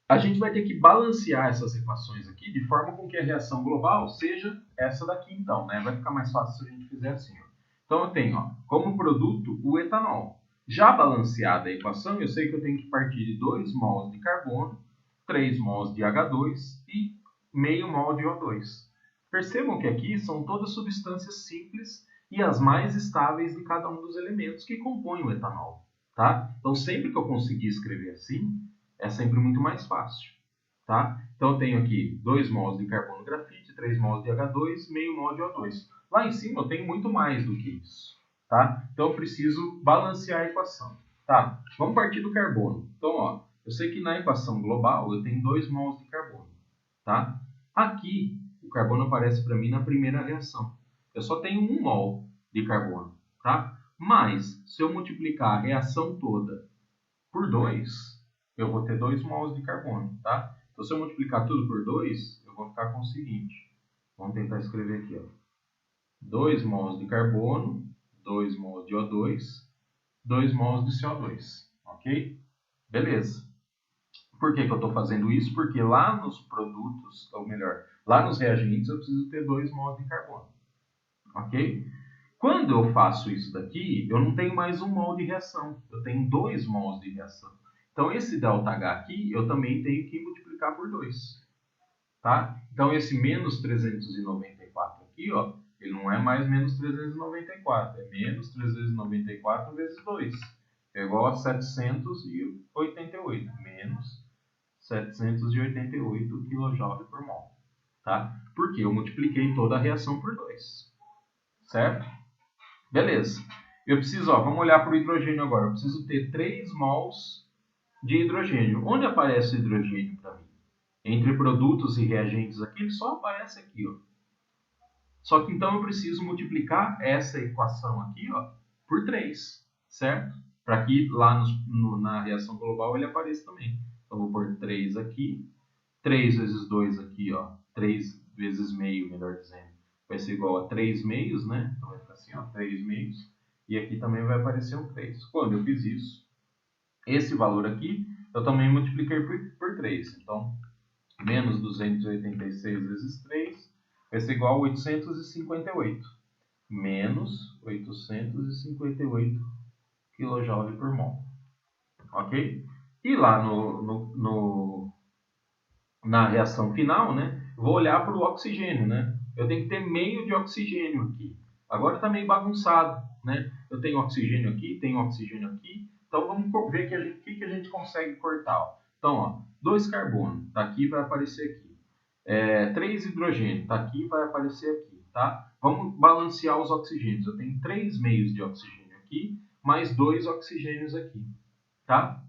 A: A gente vai ter que balancear essas equações aqui de forma com que a reação global seja essa daqui então, né? Vai ficar mais fácil se a gente fizer assim, Então eu tenho, como produto o etanol. Já balanceada a equação, eu sei que eu tenho que partir de 2 mols de carbono, 3 mols de H2 e meio mol de O2. Percebam que aqui são todas substâncias simples e as mais estáveis de cada um dos elementos que compõem o etanol, tá? Então sempre que eu conseguir escrever assim, é sempre muito mais fácil, tá? Então eu tenho aqui 2 mols de carbono grafite, 3 mols de H2, meio mol de O2. Lá em cima eu tenho muito mais do que isso, tá? Então eu preciso balancear a equação, tá? Vamos partir do carbono. Então, eu sei que na equação global eu tenho 2 mols de carbono, tá? Aqui o carbono aparece para mim na primeira reação. Eu só tenho 1 mol de carbono, tá? Mas se eu multiplicar a reação toda por 2, eu vou ter 2 mols de carbono, tá? Então, se eu multiplicar tudo por 2, eu vou ficar com o seguinte. Vamos tentar escrever aqui, 2 mols de carbono, 2 mols de O2, 2 mols de CO2, ok? Beleza. Por que eu estou fazendo isso? Porque lá nos produtos, ou melhor, lá nos reagentes eu preciso ter 2 mols de carbono, ok? Quando eu faço isso daqui, eu não tenho mais 1 mol de reação, eu tenho 2 mols de reação. Então, esse ΔH aqui, eu também tenho que multiplicar por 2. Tá? Então, esse menos 394 aqui, Ele não é mais menos 394, é menos 394 vezes 2. É igual a 788, menos 788 kJ por mol. Tá? Porque eu multipliquei toda a reação por 2. Certo? Beleza. Eu preciso, vamos olhar para o hidrogênio agora. Eu preciso ter 3 mols de hidrogênio. Onde aparece o hidrogênio para mim? Entre produtos e reagentes aqui, ele só aparece aqui, ó. Só que então eu preciso multiplicar essa equação aqui, ó, por 3, certo? Para que lá na reação global ele apareça também. Então vou pôr 3 aqui, 3 vezes 2 aqui, ó, 3 vezes meio, melhor dizendo, vai ser igual a 3 meios, né? Então vai ficar assim, ó, 3 meios. E aqui também vai aparecer um 3. Quando eu fiz isso, esse valor aqui, eu também multipliquei por 3. Então, menos 286 vezes 3 vai ser igual a 858. Menos 858 kJ por mol. Ok? E lá na reação final, né, vou olhar para o oxigênio, né? Eu tenho que ter meio de oxigênio aqui. Agora está meio bagunçado, né? Eu tenho oxigênio aqui, tenho oxigênio aqui. Então vamos ver o que a gente consegue cortar. Ó. Então, ó, 2 carbono, tá aqui, vai aparecer aqui. 3 hidrogênio, tá aqui, vai aparecer aqui, tá? Vamos balancear os oxigênios. Eu tenho 3 meios de oxigênio aqui, mais 2 oxigênios aqui, tá?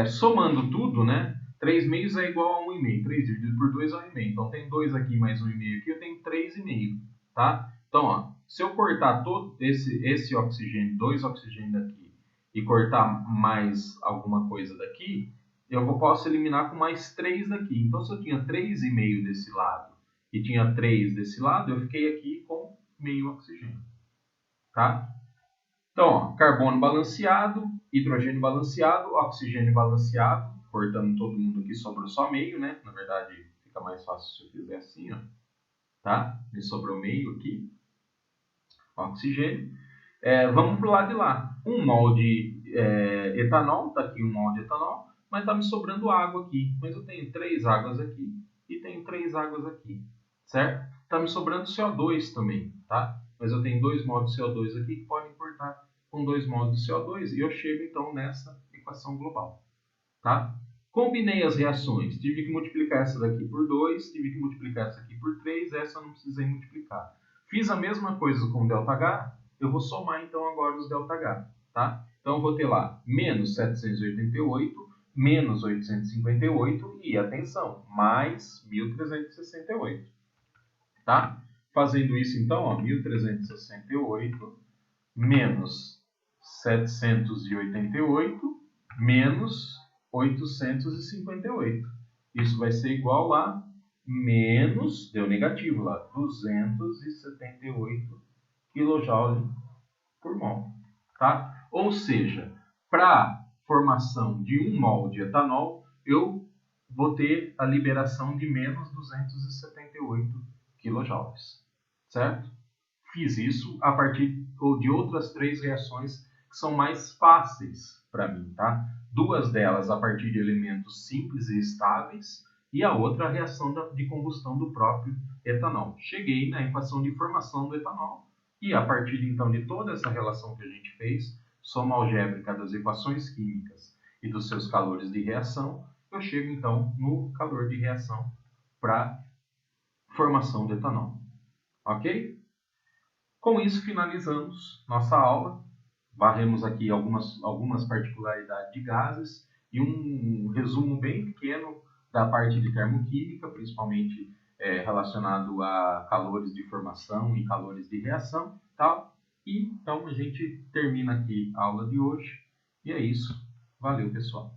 A: Somando tudo, né? 3 meios é igual a 1,5. 3 dividido por 2 é 1,5. Então, tem 2 aqui mais 1,5 aqui, eu tenho 3,5, tá? Então, ó, se eu cortar todo esse oxigênio, 2 oxigênios daqui, e cortar mais alguma coisa daqui, eu posso eliminar com mais 3 daqui. Então, se eu tinha 3,5 desse lado e tinha 3 desse lado, eu fiquei aqui com meio oxigênio, tá? Então, ó, carbono balanceado, hidrogênio balanceado, oxigênio balanceado, cortando todo mundo aqui, sobrou só meio, né? Na verdade, fica mais fácil se eu fizer assim, ó. Tá? Me sobrou meio aqui. Oxigênio. Vamos pro lado de lá. 1 mol de etanol, tá aqui 1 mol de etanol, mas tá me sobrando água aqui. Mas eu tenho 3 águas aqui e tenho 3 águas aqui, certo? Tá me sobrando CO2 também, tá? Mas eu tenho 2 mol de CO2 aqui que podem cortar com 2 mol de CO2 e eu chego então nessa equação global, tá? Combinei as reações, tive que multiplicar essa daqui por 2, tive que multiplicar essa aqui por 3, essa eu não precisei multiplicar. Fiz a mesma coisa com o ΔH, eu vou somar então agora os ΔH, tá? Então eu vou ter lá menos 788, menos 858 e, atenção, mais 1368, tá? Fazendo isso então, ó, 1368 menos 788 menos 858. Isso vai ser igual a menos, deu negativo lá, 278 kJ por mol. Tá? Ou seja, para formação de 1 mol de etanol, eu vou ter a liberação de menos 278 kJ. Certo? Fiz isso a partir de outras 3 reações que são mais fáceis para mim, tá? 2 delas a partir de elementos simples e estáveis e a outra a reação de combustão do próprio etanol. Cheguei na equação de formação do etanol e a partir então de toda essa relação que a gente fez, soma algébrica das equações químicas e dos seus calores de reação, eu chego então no calor de reação para formação do etanol. Ok? Com isso, finalizamos nossa aula. Varremos aqui algumas particularidades de gases e um resumo bem pequeno da parte de termoquímica, principalmente relacionado a calores de formação e calores de reação. Tá? E então a gente termina aqui a aula de hoje. E é isso. Valeu, pessoal.